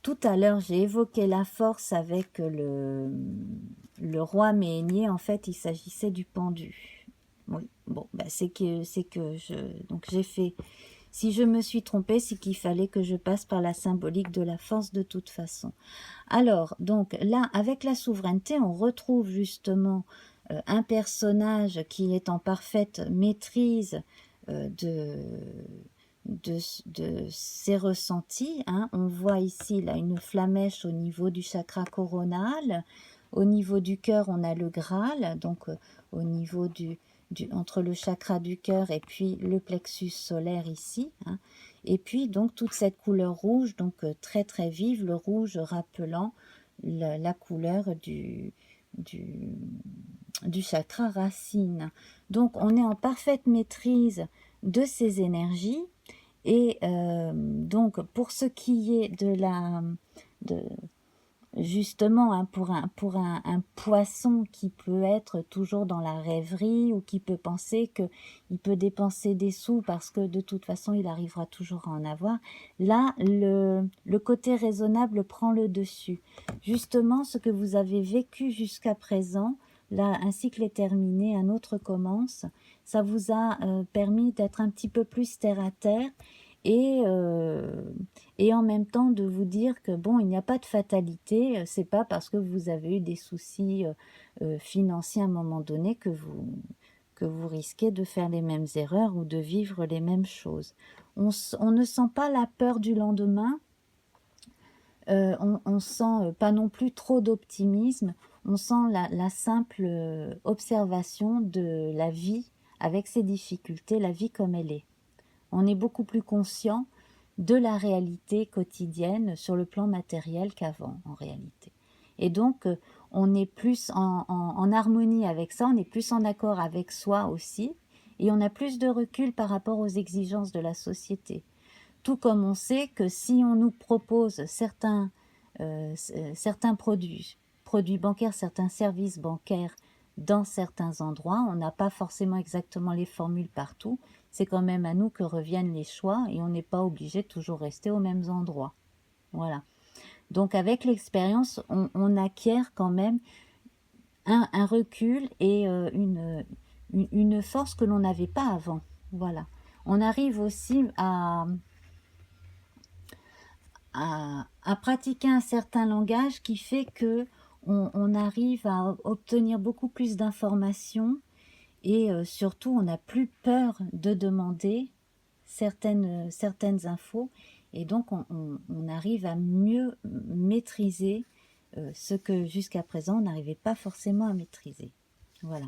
Tout à l'heure, j'ai évoqué la force avec le roi Méhénier. En fait, il s'agissait du pendu. Oui, bon, bah donc j'ai fait. Si je me suis trompée, c'est qu'il fallait que je passe par la symbolique de la force de toute façon. Alors, donc là, avec la souveraineté, on retrouve justement un personnage qui est en parfaite maîtrise de ses ressentis. Hein. On voit ici là une flamèche au niveau du chakra coronal. Au niveau du cœur, on a le Graal, donc au niveau entre le chakra du cœur et puis le plexus solaire ici. Hein. Et puis donc toute cette couleur rouge, donc très très vive, le rouge rappelant la couleur du chakra racine. Donc on est en parfaite maîtrise de ces énergies. Et donc pour ce qui est justement hein, pour un poisson qui peut être toujours dans la rêverie ou qui peut penser qu'il peut dépenser des sous parce que de toute façon il arrivera toujours à en avoir, là le côté raisonnable prend le dessus. Justement ce que vous avez vécu jusqu'à présent, là un cycle est terminé, un autre commence, ça vous a permis d'être un petit peu plus terre à terre et en même temps de vous dire que bon, il n'y a pas de fatalité, c'est pas parce que vous avez eu des soucis financiers à un moment donné que vous risquez de faire les mêmes erreurs ou de vivre les mêmes choses. On ne sent pas la peur du lendemain, on sent pas non plus trop d'optimisme, on sent la simple observation de la vie avec ses difficultés, la vie comme elle est. On est beaucoup plus conscient de la réalité quotidienne sur le plan matériel qu'avant, en réalité. Et donc, on est plus en harmonie avec ça, on est plus en accord avec soi aussi, et on a plus de recul par rapport aux exigences de la société. Tout comme on sait que si on nous propose certains produits bancaires, certains services bancaires dans certains endroits, on n'a pas forcément exactement les formules partout, c'est quand même à nous que reviennent les choix et on n'est pas obligé de toujours rester aux mêmes endroits. Voilà. Donc avec l'expérience, on acquiert quand même un recul et une force que l'on n'avait pas avant. Voilà. On arrive aussi à pratiquer un certain langage qui fait que on arrive à obtenir beaucoup plus d'informations et surtout on n'a plus peur de demander certaines infos et donc on arrive à mieux maîtriser ce que jusqu'à présent on n'arrivait pas forcément à maîtriser. Voilà.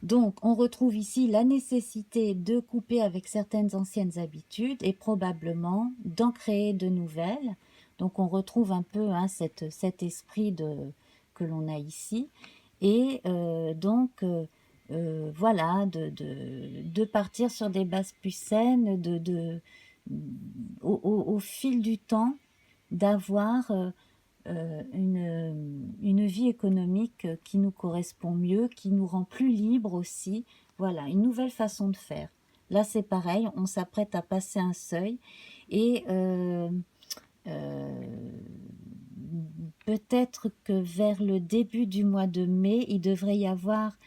Donc, on retrouve ici la nécessité de couper avec certaines anciennes habitudes et probablement d'en créer de nouvelles. Donc, on retrouve un peu hein, cet esprit que l'on a ici. Et donc, voilà, de partir sur des bases plus saines, au fil du temps, d'avoir une vie économique qui nous correspond mieux, qui nous rend plus libres aussi. Voilà, une nouvelle façon de faire. Là, c'est pareil, on s'apprête à passer un seuil et peut-être que vers le début du mois de mai, il devrait y avoir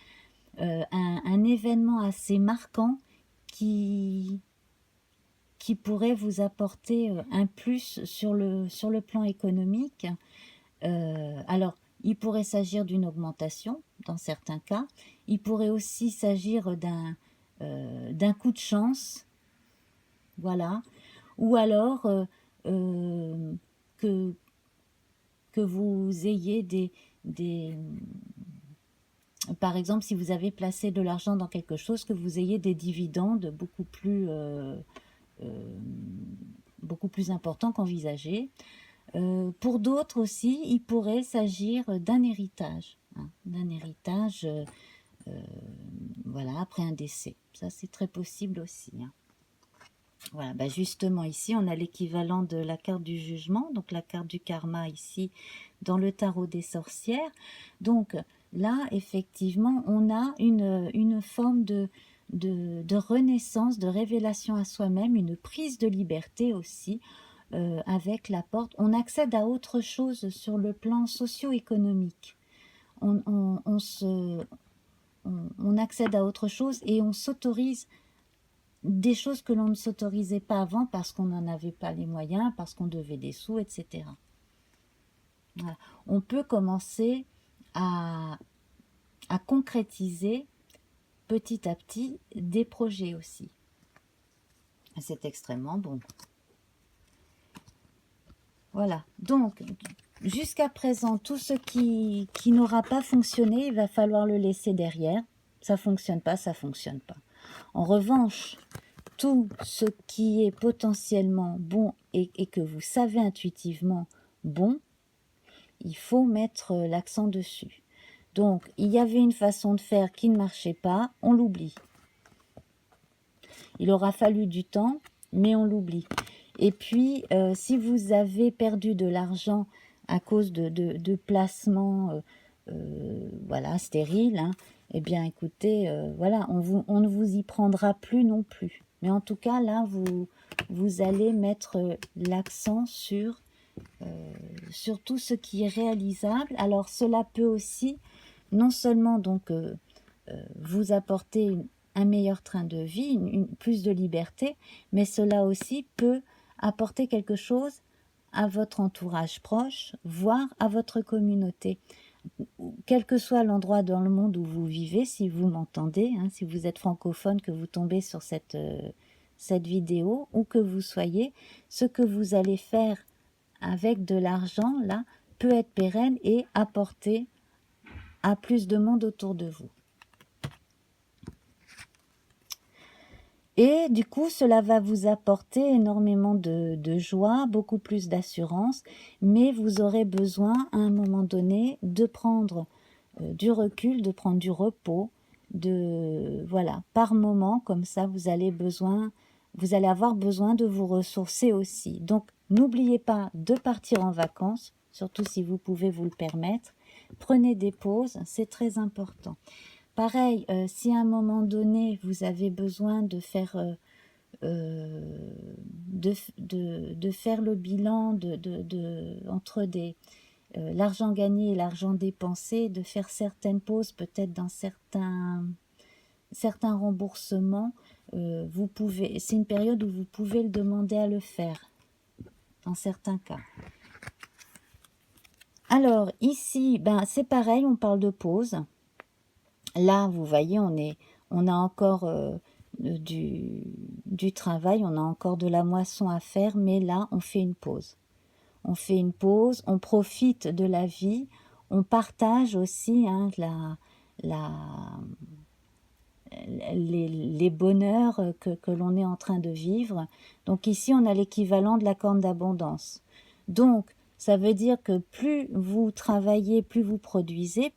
un événement assez marquant qui, qui pourrait vous apporter un plus sur le plan économique. Alors, il pourrait s'agir d'une augmentation dans certains cas. Il pourrait aussi s'agir d'un coup de chance, voilà. Ou alors que, que vous ayez par exemple, si vous avez placé de l'argent dans quelque chose, que vous ayez des dividendes beaucoup plus importants qu'envisagés. Pour d'autres aussi, il pourrait s'agir d'un héritage, hein, voilà, après un décès. Ça, c'est très possible aussi. Hein. Voilà, bah justement, ici, on a l'équivalent de la carte du jugement, donc la carte du karma ici, dans le tarot des sorcières. Donc là, effectivement, on a une forme de renaissance, de révélation à soi-même, une prise de liberté aussi, avec la porte. On accède à autre chose sur le plan socio-économique. On accède à autre chose et on s'autorise des choses que l'on ne s'autorisait pas avant parce qu'on n'en avait pas les moyens, parce qu'on devait des sous, etc. Voilà. On peut commencer à concrétiser petit à petit des projets aussi. C'est extrêmement bon. Voilà. Donc, jusqu'à présent, tout ce qui n'aura pas fonctionné, il va falloir le laisser derrière. Ça fonctionne pas, ça fonctionne pas. En revanche, tout ce qui est potentiellement bon et que vous savez intuitivement bon, il faut mettre l'accent dessus. Donc, il y avait une façon de faire qui ne marchait pas, on l'oublie. Il aura fallu du temps, mais on l'oublie. Et puis, si vous avez perdu de l'argent à cause de placements voilà, stériles, hein, eh bien, écoutez, voilà, on ne vous y prendra plus non plus. Mais en tout cas, là, vous allez mettre l'accent sur tout ce qui est réalisable. Alors, cela peut aussi, non seulement donc vous apporter un meilleur train de vie, plus de liberté, mais cela aussi peut apporter quelque chose à votre entourage proche, voire à votre communauté. Quel que soit l'endroit dans le monde où vous vivez, si vous m'entendez, hein, si vous êtes francophone, que vous tombez sur cette vidéo, ou que vous soyez, ce que vous allez faire avec de l'argent, là, peut être pérenne et apporter à plus de monde autour de vous. Et du coup, cela va vous apporter énormément de joie, beaucoup plus d'assurance, mais vous aurez besoin à un moment donné de prendre du recul, de prendre du repos, voilà, par moment, comme ça, vous allez avoir besoin de vous ressourcer aussi. Donc, n'oubliez pas de partir en vacances, surtout si vous pouvez vous le permettre. Prenez des pauses, c'est très important. Pareil, si à un moment donné, vous avez besoin de faire, faire le bilan entre l'argent gagné et l'argent dépensé, de faire certaines pauses, peut-être dans certains remboursements, c'est une période où vous pouvez le demander à le faire, dans certains cas. Alors, ici, ben, c'est pareil, on parle de pause. Là, vous voyez, on a encore du travail, on a encore de la moisson à faire, mais là, on fait une pause. On fait une pause, on profite de la vie, on partage aussi hein, les bonheurs que l'on est en train de vivre. Donc ici, on a l'équivalent de la corne d'abondance. Donc, ça veut dire que plus vous travaillez, plus vous produisez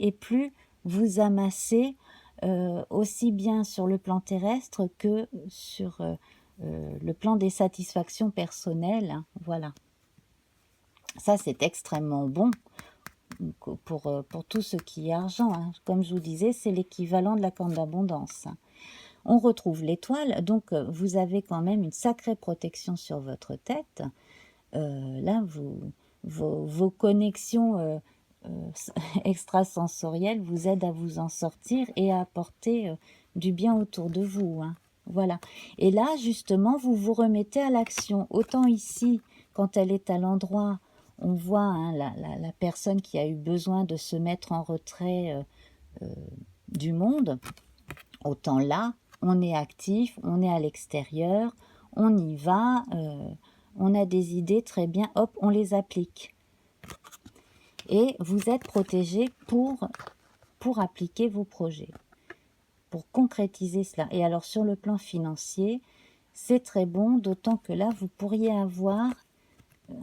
et plus vous amasser aussi bien sur le plan terrestre que sur le plan des satisfactions personnelles, hein. Voilà. Ça, c'est extrêmement bon pour tout ce qui est argent, hein. Comme je vous disais, c'est l'équivalent de la corne d'abondance. On retrouve l'étoile, donc vous avez quand même une sacrée protection sur votre tête. Là, vos connexions extrasensorielles vous aident à vous en sortir et à apporter du bien autour de vous, hein. Voilà. Et là, justement, vous vous remettez à l'action. Autant ici, quand elle est à l'endroit, on voit, hein, la personne qui a eu besoin de se mettre en retrait du monde. Autant là, on est actif, on est à l'extérieur, on y va, on a des idées, très bien, hop, on les applique. Et vous êtes protégé pour appliquer vos projets, pour concrétiser cela. Et alors sur le plan financier, c'est très bon, d'autant que là, vous pourriez avoir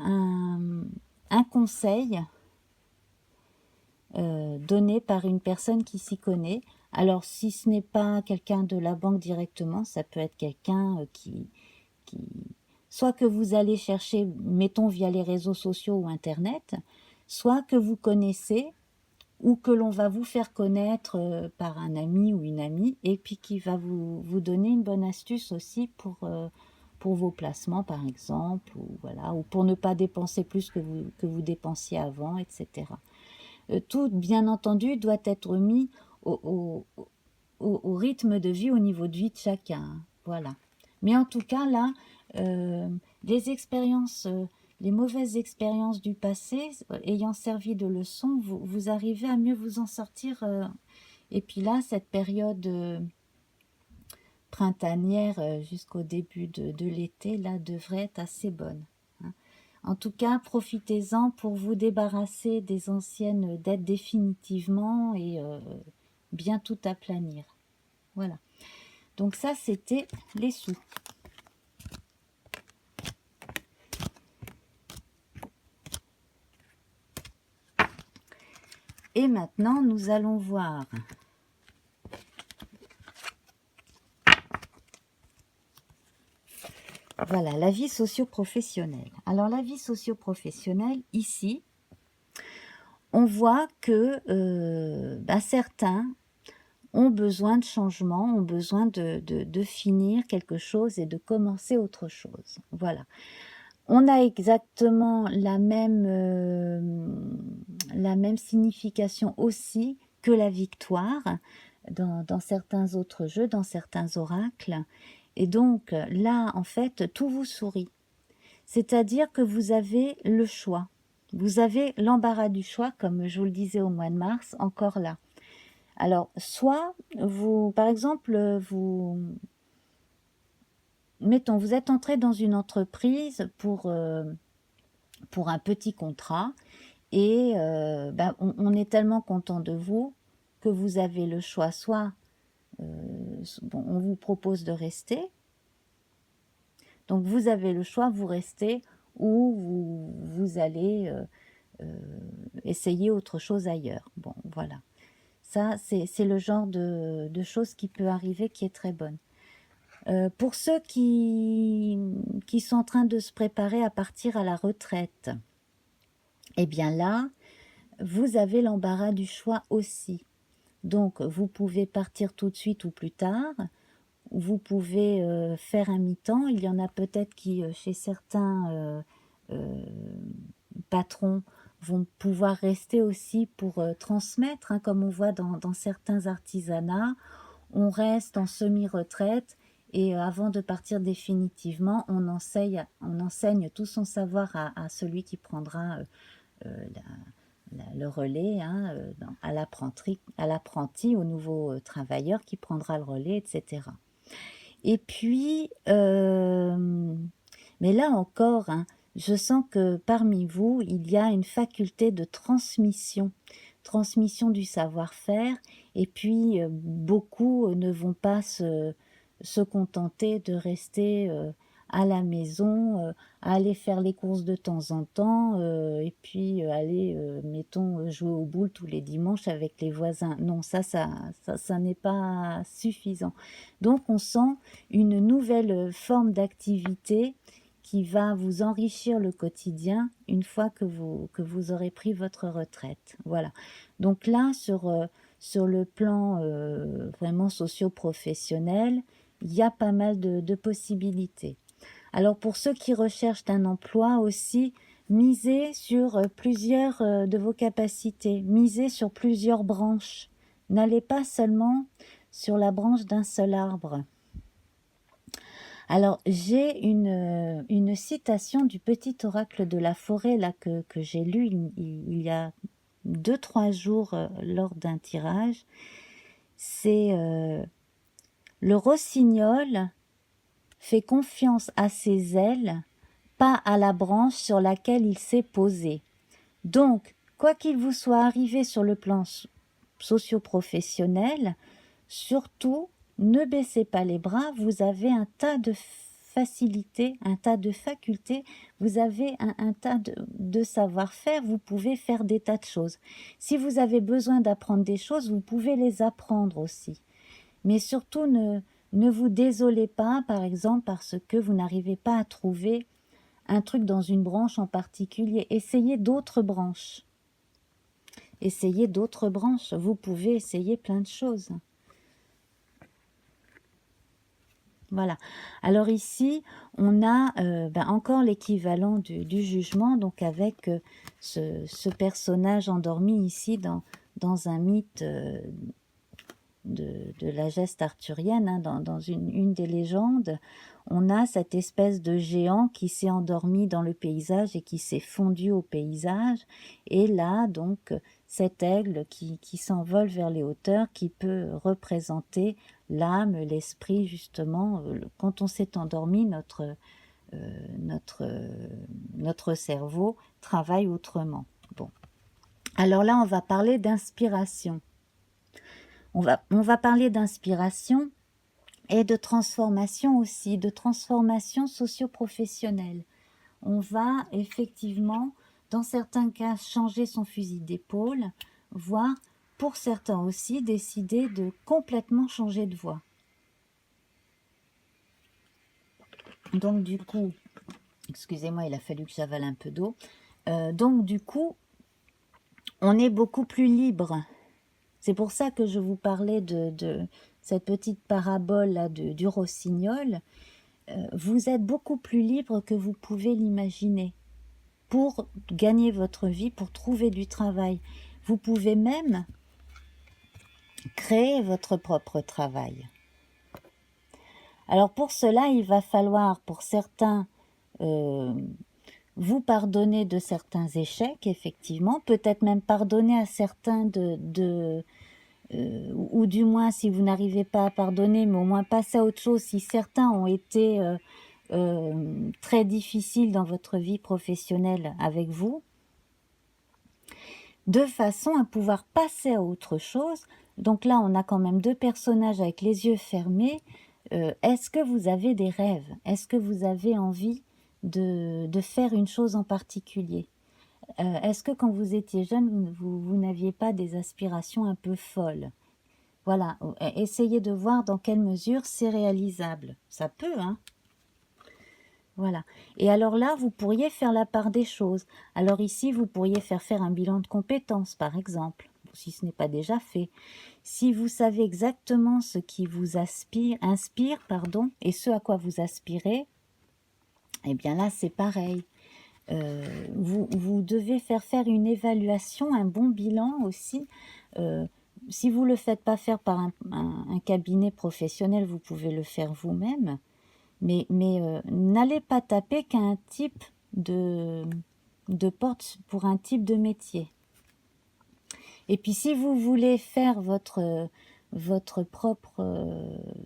un conseil donné par une personne qui s'y connaît. Alors si ce n'est pas quelqu'un de la banque directement, ça peut être quelqu'un qui soit que vous allez chercher, mettons via les réseaux sociaux ou internet, soit que vous connaissez ou que l'on va vous faire connaître par un ami ou une amie, et puis qui va vous donner une bonne astuce aussi pour vos placements par exemple, ou voilà, ou pour ne pas dépenser plus que vous dépensiez avant, etc. Tout, bien entendu, doit être mis au rythme de vie, au niveau de vie de chacun, hein. Voilà. Mais en tout cas, là, les expériences, les mauvaises expériences du passé, ayant servi de leçon, vous arrivez à mieux vous en sortir. Et puis là, cette période printanière jusqu'au début de l'été, là, devrait être assez bonne, hein. En tout cas, profitez-en pour vous débarrasser des anciennes dettes définitivement et bien tout aplanir. Voilà. Donc ça, c'était les sous. Et maintenant, nous allons voir voilà, la vie socio-professionnelle. Alors, la vie socio-professionnelle, ici, on voit que certains ont besoin de changement, ont besoin de finir quelque chose et de commencer autre chose. Voilà. On a exactement la même signification aussi que la victoire dans certains autres jeux, dans certains oracles. Et donc là, en fait, tout vous sourit. C'est-à-dire que vous avez le choix. Vous avez l'embarras du choix, comme je vous le disais au mois de mars, encore là. Alors, soit vous, par exemple, mettons, vous êtes entré dans une entreprise pour un petit contrat et on est tellement content de vous que vous avez le choix. Soit on vous propose de rester, donc vous avez le choix, vous restez ou vous allez essayer autre chose ailleurs. Bon, voilà. Ça, c'est le genre de choses qui peut arriver, qui est très bonne. Pour ceux qui sont en train de se préparer à partir à la retraite, eh bien là, vous avez l'embarras du choix aussi. Donc, vous pouvez partir tout de suite ou plus tard. Vous pouvez faire un mi-temps. Il y en a peut-être qui, chez certains patrons, vont pouvoir rester aussi pour transmettre, hein, comme on voit dans certains artisanats. On reste en semi-retraite et avant de partir définitivement, on enseigne tout son savoir à celui qui prendra le relais, hein, à l'apprenti, au nouveau travailleur qui prendra le relais, etc. Et puis, mais là encore, hein, je sens que parmi vous, il y a une faculté de transmission du savoir-faire, et puis beaucoup ne vont pas se contenter de rester à la maison, à aller faire les courses de temps en temps, et puis aller, mettons, jouer aux boules tous les dimanches avec les voisins. Non, ça n'est pas suffisant. Donc on sent une nouvelle forme d'activité qui va vous enrichir le quotidien une fois que vous aurez pris votre retraite. Voilà. Donc là, sur le plan vraiment socio-professionnel, il y a pas mal de possibilités. Alors pour ceux qui recherchent un emploi aussi, misez sur plusieurs de vos capacités, misez sur plusieurs branches. N'allez pas seulement sur la branche d'un seul arbre. Alors j'ai une citation du petit oracle de la forêt là que j'ai lu il y a 2-3 jours lors d'un tirage. C'est le rossignol fait confiance à ses ailes, pas à la branche sur laquelle il s'est posé. Donc, quoi qu'il vous soit arrivé sur le plan socio-professionnel, surtout, ne baissez pas les bras, vous avez un tas de facilités, un tas de facultés, vous avez un tas de savoir-faire, vous pouvez faire des tas de choses. Si vous avez besoin d'apprendre des choses, vous pouvez les apprendre aussi. Mais surtout, ne vous désolez pas, par exemple, parce que vous n'arrivez pas à trouver un truc dans une branche en particulier. Essayez d'autres branches. Essayez d'autres branches. Vous pouvez essayer plein de choses. Voilà. Alors ici, on a encore l'équivalent du jugement, donc avec ce personnage endormi ici dans un mythe de la geste arthurienne, hein, dans une des légendes, on a cette espèce de géant qui s'est endormi dans le paysage et qui s'est fondu au paysage. Et là, donc, cet aigle qui s'envole vers les hauteurs, qui peut représenter l'âme, l'esprit, justement. Quand on s'est endormi, notre cerveau travaille autrement. Bon. Alors là, on va parler d'inspiration. On va parler d'inspiration et de transformation aussi, de transformation socio-professionnelle. On va effectivement, dans certains cas, changer son fusil d'épaule, voire pour certains aussi, décider de complètement changer de voie. Donc du coup, excusez-moi, il a fallu que j'avale un peu d'eau. Donc du coup, on est beaucoup plus libre. C'est pour ça que je vous parlais de cette petite parabole là du rossignol. Vous êtes beaucoup plus libre que vous pouvez l'imaginer pour gagner votre vie, pour trouver du travail. Vous pouvez même créer votre propre travail. Alors pour cela, il va falloir pour certains vous pardonner de certains échecs, effectivement, peut-être même pardonner à certains ou du moins si vous n'arrivez pas à pardonner, mais au moins passer à autre chose, si certains ont été très difficiles dans votre vie professionnelle avec vous, de façon à pouvoir passer à autre chose. Donc là, on a quand même deux personnages avec les yeux fermés. Est-ce que vous avez des rêves? Est-ce que vous avez envie de faire une chose en particulier? Est-ce que quand vous étiez jeune, vous n'aviez pas des aspirations un peu folles? Voilà, essayez de voir dans quelle mesure c'est réalisable. Ça peut, hein? Voilà. Et alors là, vous pourriez faire la part des choses. Alors ici, vous pourriez faire un bilan de compétences, par exemple, si ce n'est pas déjà fait. Si vous savez exactement ce qui vous inspire, et ce à quoi vous aspirez, eh bien là, c'est pareil. Vous devez faire une évaluation, un bon bilan aussi. Si vous ne le faites pas faire par un cabinet professionnel, vous pouvez le faire vous-même. Mais n'allez pas taper qu'un type de porte pour un type de métier. Et puis si vous voulez faire votre propre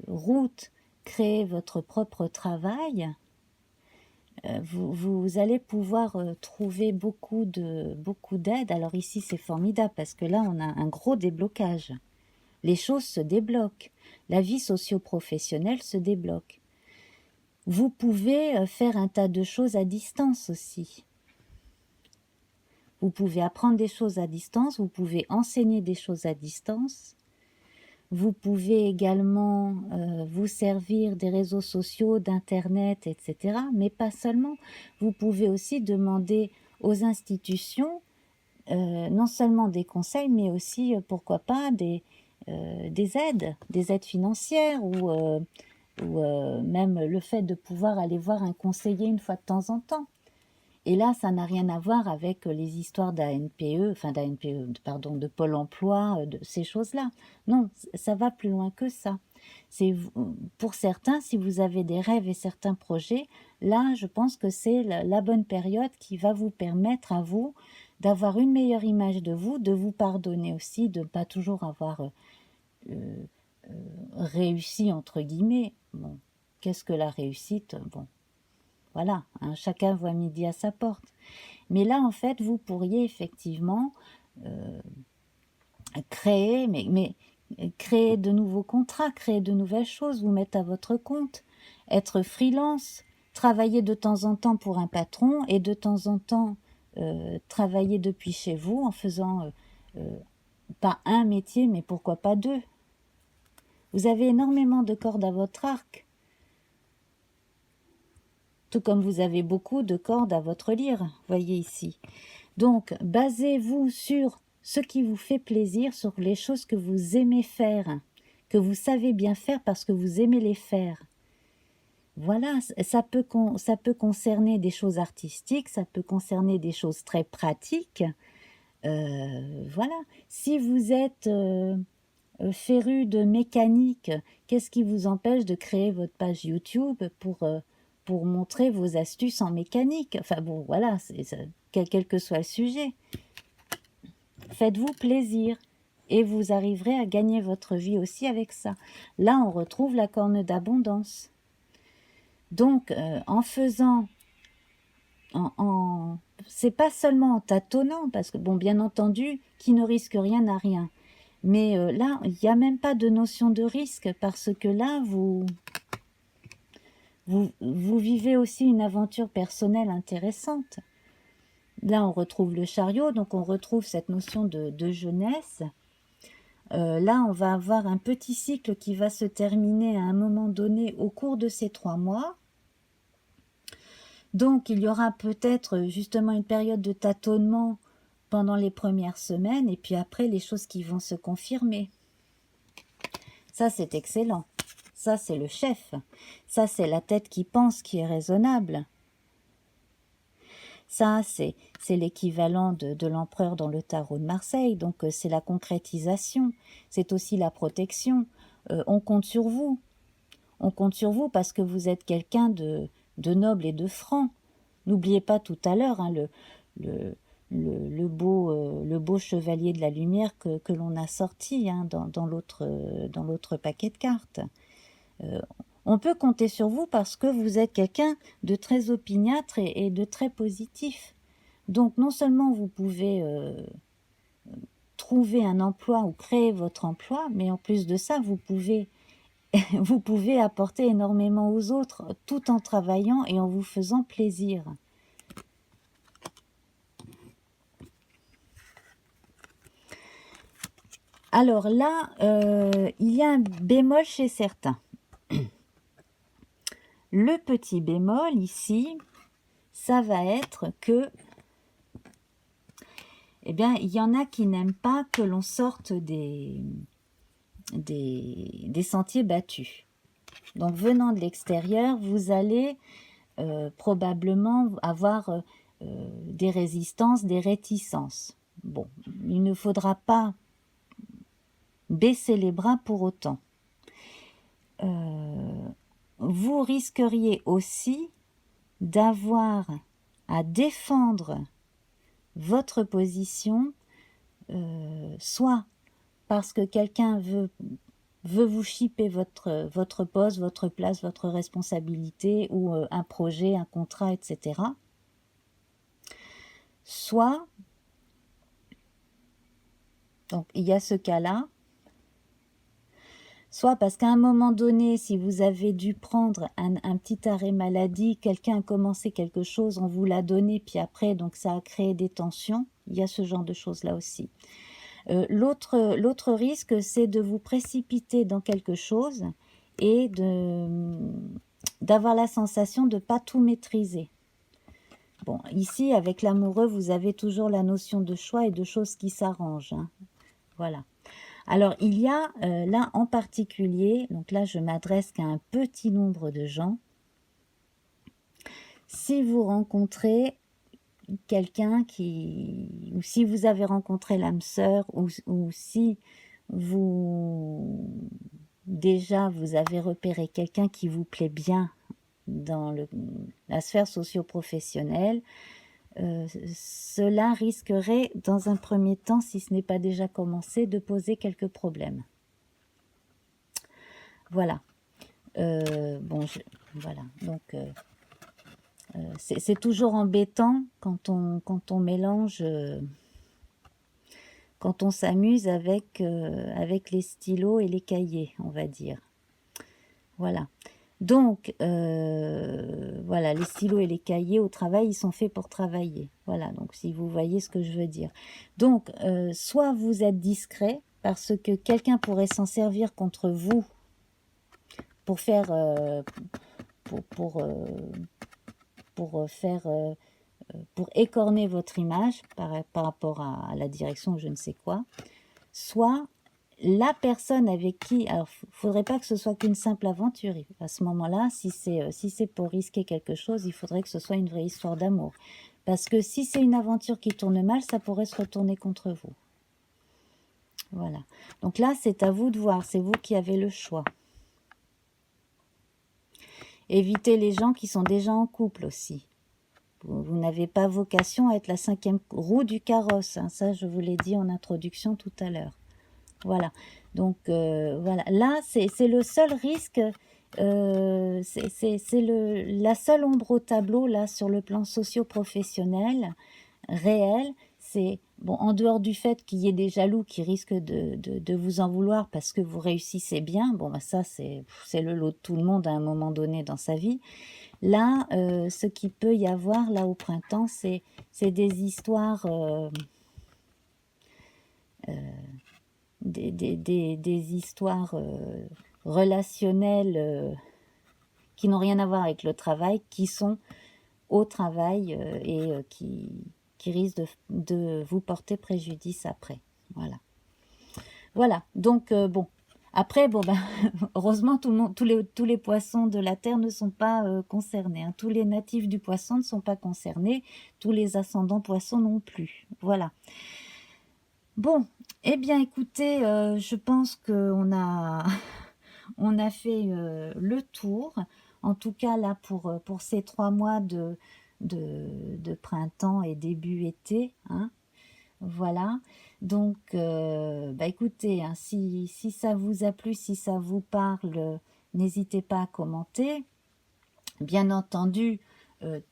route, créer votre propre travail, vous allez pouvoir trouver beaucoup d'aide. Alors ici c'est formidable parce que là on a un gros déblocage. Les choses se débloquent. La vie socio-professionnelle se débloque. Vous pouvez faire un tas de choses à distance aussi. Vous pouvez apprendre des choses à distance, vous pouvez enseigner des choses à distance. Vous pouvez également vous servir des réseaux sociaux, d'Internet, etc. Mais pas seulement. Vous pouvez aussi demander aux institutions non seulement des conseils, mais aussi, pourquoi pas, des aides financières ou même le fait de pouvoir aller voir un conseiller une fois de temps en temps. Et là, ça n'a rien à voir avec les histoires d'ANPE, enfin d'ANPE, pardon, de Pôle emploi, de ces choses-là. Non, ça va plus loin que ça. C'est pour certains, si vous avez des rêves et certains projets, là, je pense que c'est la bonne période qui va vous permettre à vous d'avoir une meilleure image de vous pardonner aussi, de ne pas toujours avoir euh, réussi, entre guillemets. Bon, qu'est-ce que la réussite? Bon, voilà, hein, chacun voit midi à sa porte. Mais là, en fait, vous pourriez effectivement créer, mais créer de nouveaux contrats, créer de nouvelles choses, vous mettre à votre compte, être freelance, travailler de temps en temps pour un patron et de temps en temps travailler depuis chez vous en faisant pas un métier, mais pourquoi pas deux. Vous avez énormément de cordes à votre arc, tout comme vous avez beaucoup de cordes à votre lyre, voyez ici. Donc, basez-vous sur ce qui vous fait plaisir, sur les choses que vous aimez faire, que vous savez bien faire parce que vous aimez les faire. Voilà, ça peut concerner des choses artistiques, ça peut concerner des choses très pratiques. Voilà, si vous êtes féru de mécanique, qu'est-ce qui vous empêche de créer votre page YouTube pour montrer vos astuces en mécanique? Enfin bon, voilà, quel que soit le sujet. Faites-vous plaisir et vous arriverez à gagner votre vie aussi avec ça. Là, on retrouve la corne d'abondance. Donc, en faisant, c'est pas seulement en tâtonnant, parce que, bon, bien entendu, qui ne risque rien n'a rien. Mais là, il n'y a même pas de notion de risque, parce que là, vous vivez aussi une aventure personnelle intéressante. Là, on retrouve le chariot, donc on retrouve cette notion de jeunesse. Là, on va avoir un petit cycle qui va se terminer à un moment donné au cours de ces 3 mois. Donc, il y aura peut-être justement une période de tâtonnement pendant les premières semaines et puis après, les choses qui vont se confirmer. Ça, c'est excellent. Ça, c'est le chef. Ça, c'est la tête qui pense, qui est raisonnable. Ça, c'est l'équivalent de l'empereur dans le tarot de Marseille. Donc, c'est la concrétisation. C'est aussi la protection. On compte sur vous. On compte sur vous parce que vous êtes quelqu'un de noble et de franc. N'oubliez pas tout à l'heure hein, le beau chevalier de la lumière que l'on a sorti hein, dans l'autre paquet de cartes. On peut compter sur vous parce que vous êtes quelqu'un de très opiniâtre et de très positif. Donc non seulement vous pouvez trouver un emploi ou créer votre emploi, mais en plus de ça, vous pouvez apporter énormément aux autres tout en travaillant et en vous faisant plaisir. Alors là, il y a un bémol chez certains. Le petit bémol ici, ça va être que, eh bien, il y en a qui n'aiment pas que l'on sorte des sentiers battus. Donc, venant de l'extérieur, vous allez probablement avoir des résistances, des réticences. Bon, il ne faudra pas baisser les bras pour autant. Vous risqueriez aussi d'avoir à défendre votre position, soit parce que quelqu'un veut vous chipper votre poste, votre place, votre responsabilité ou un projet, un contrat, etc. Soit, donc il y a ce cas-là, Soit parce qu'à un moment donné, si vous avez dû prendre un petit arrêt maladie, quelqu'un a commencé quelque chose, on vous l'a donné, puis après, donc ça a créé des tensions. Il y a ce genre de choses-là aussi. L'autre risque, c'est de vous précipiter dans quelque chose et d'avoir la sensation de ne pas tout maîtriser. Bon, ici, avec l'amoureux, vous avez toujours la notion de choix et de choses qui s'arrangent. Hein. Voilà. Alors, il y a là en particulier, donc là, je m'adresse qu'à un petit nombre de gens. Si vous rencontrez quelqu'un ou si vous avez rencontré l'âme sœur, ou si déjà vous avez repéré quelqu'un qui vous plaît bien dans la sphère socio-professionnelle, cela risquerait dans un premier temps, si ce n'est pas déjà commencé, de poser quelques problèmes. Voilà. Voilà. Donc, c'est toujours embêtant quand on mélange, quand on s'amuse avec les stylos et les cahiers, on va dire. Voilà. Donc, voilà, les stylos et les cahiers au travail, ils sont faits pour travailler. Voilà, donc si vous voyez ce que je veux dire. Donc, soit vous êtes discret, parce que quelqu'un pourrait s'en servir contre vous pour faire... pour écorner votre image par rapport à la direction ou je ne sais quoi, soit la personne avec qui... Alors, il ne faudrait pas que ce soit qu'une simple aventure. À ce moment-là, si c'est pour risquer quelque chose, il faudrait que ce soit une vraie histoire d'amour. Parce que si c'est une aventure qui tourne mal, ça pourrait se retourner contre vous. Voilà. Donc là, c'est à vous de voir. C'est vous qui avez le choix. Évitez les gens qui sont déjà en couple aussi. Vous n'avez pas vocation à être la 5e roue du carrosse. Hein. Ça, je vous l'ai dit en introduction tout à l'heure. Voilà. Donc, voilà. Là, c'est le seul risque, c'est la seule ombre au tableau, là, sur le plan socio-professionnel, réel. C'est, bon, en dehors du fait qu'il y ait des jaloux qui risquent de vous en vouloir parce que vous réussissez bien. Bon, bah, ça, c'est le lot de tout le monde à un moment donné dans sa vie. Là, ce qu'il peut y avoir, là, au printemps, c'est des histoires... des histoires relationnelles qui n'ont rien à voir avec le travail, qui sont au travail et qui risquent de vous porter préjudice après. Voilà. Voilà. Donc, bon. Après, bon, ben, heureusement, tous les poissons de la Terre ne sont pas concernés. Hein. Tous les natifs du poisson ne sont pas concernés. Tous les ascendants poissons non plus. Voilà. Bon, eh bien écoutez, je pense qu'on a, on a fait le tour. En tout cas, là, pour ces 3 mois de printemps et début été. Hein, voilà. Donc, bah écoutez, hein, si ça vous a plu, si ça vous parle, n'hésitez pas à commenter. Bien entendu,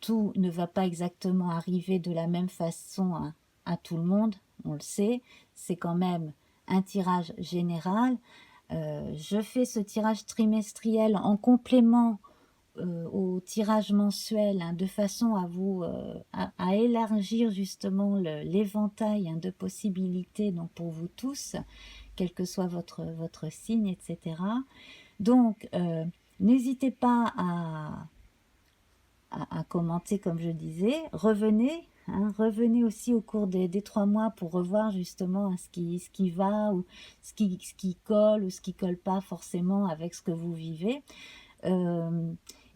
tout ne va pas exactement arriver de la même façon hein, à tout le monde, on le sait. C'est quand même un tirage général. Je fais ce tirage trimestriel en complément au tirage mensuel, hein, de façon à vous à élargir justement l'éventail hein, de possibilités donc pour vous tous, quel que soit votre signe, etc. Donc, n'hésitez pas à commenter comme je disais, revenez aussi au cours des 3 mois pour revoir justement hein, ce qui va ou ce qui colle ou ce qui colle pas forcément avec ce que vous vivez.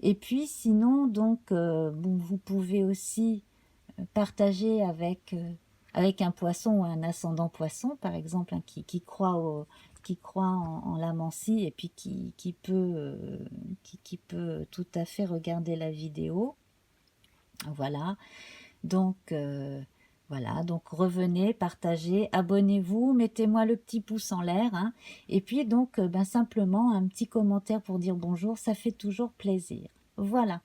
Et puis sinon donc bon, vous pouvez aussi partager avec un poisson ou un ascendant poisson par exemple hein, qui croit en l'amancie et puis qui peut tout à fait regarder la vidéo. Voilà, donc voilà, donc revenez, partagez, abonnez-vous, mettez-moi le petit pouce en l'air, hein, et puis donc ben, simplement un petit commentaire pour dire bonjour, ça fait toujours plaisir. Voilà,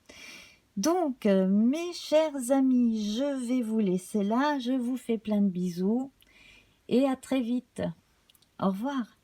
donc mes chers amis, je vais vous laisser là, je vous fais plein de bisous, et à très vite. Au revoir.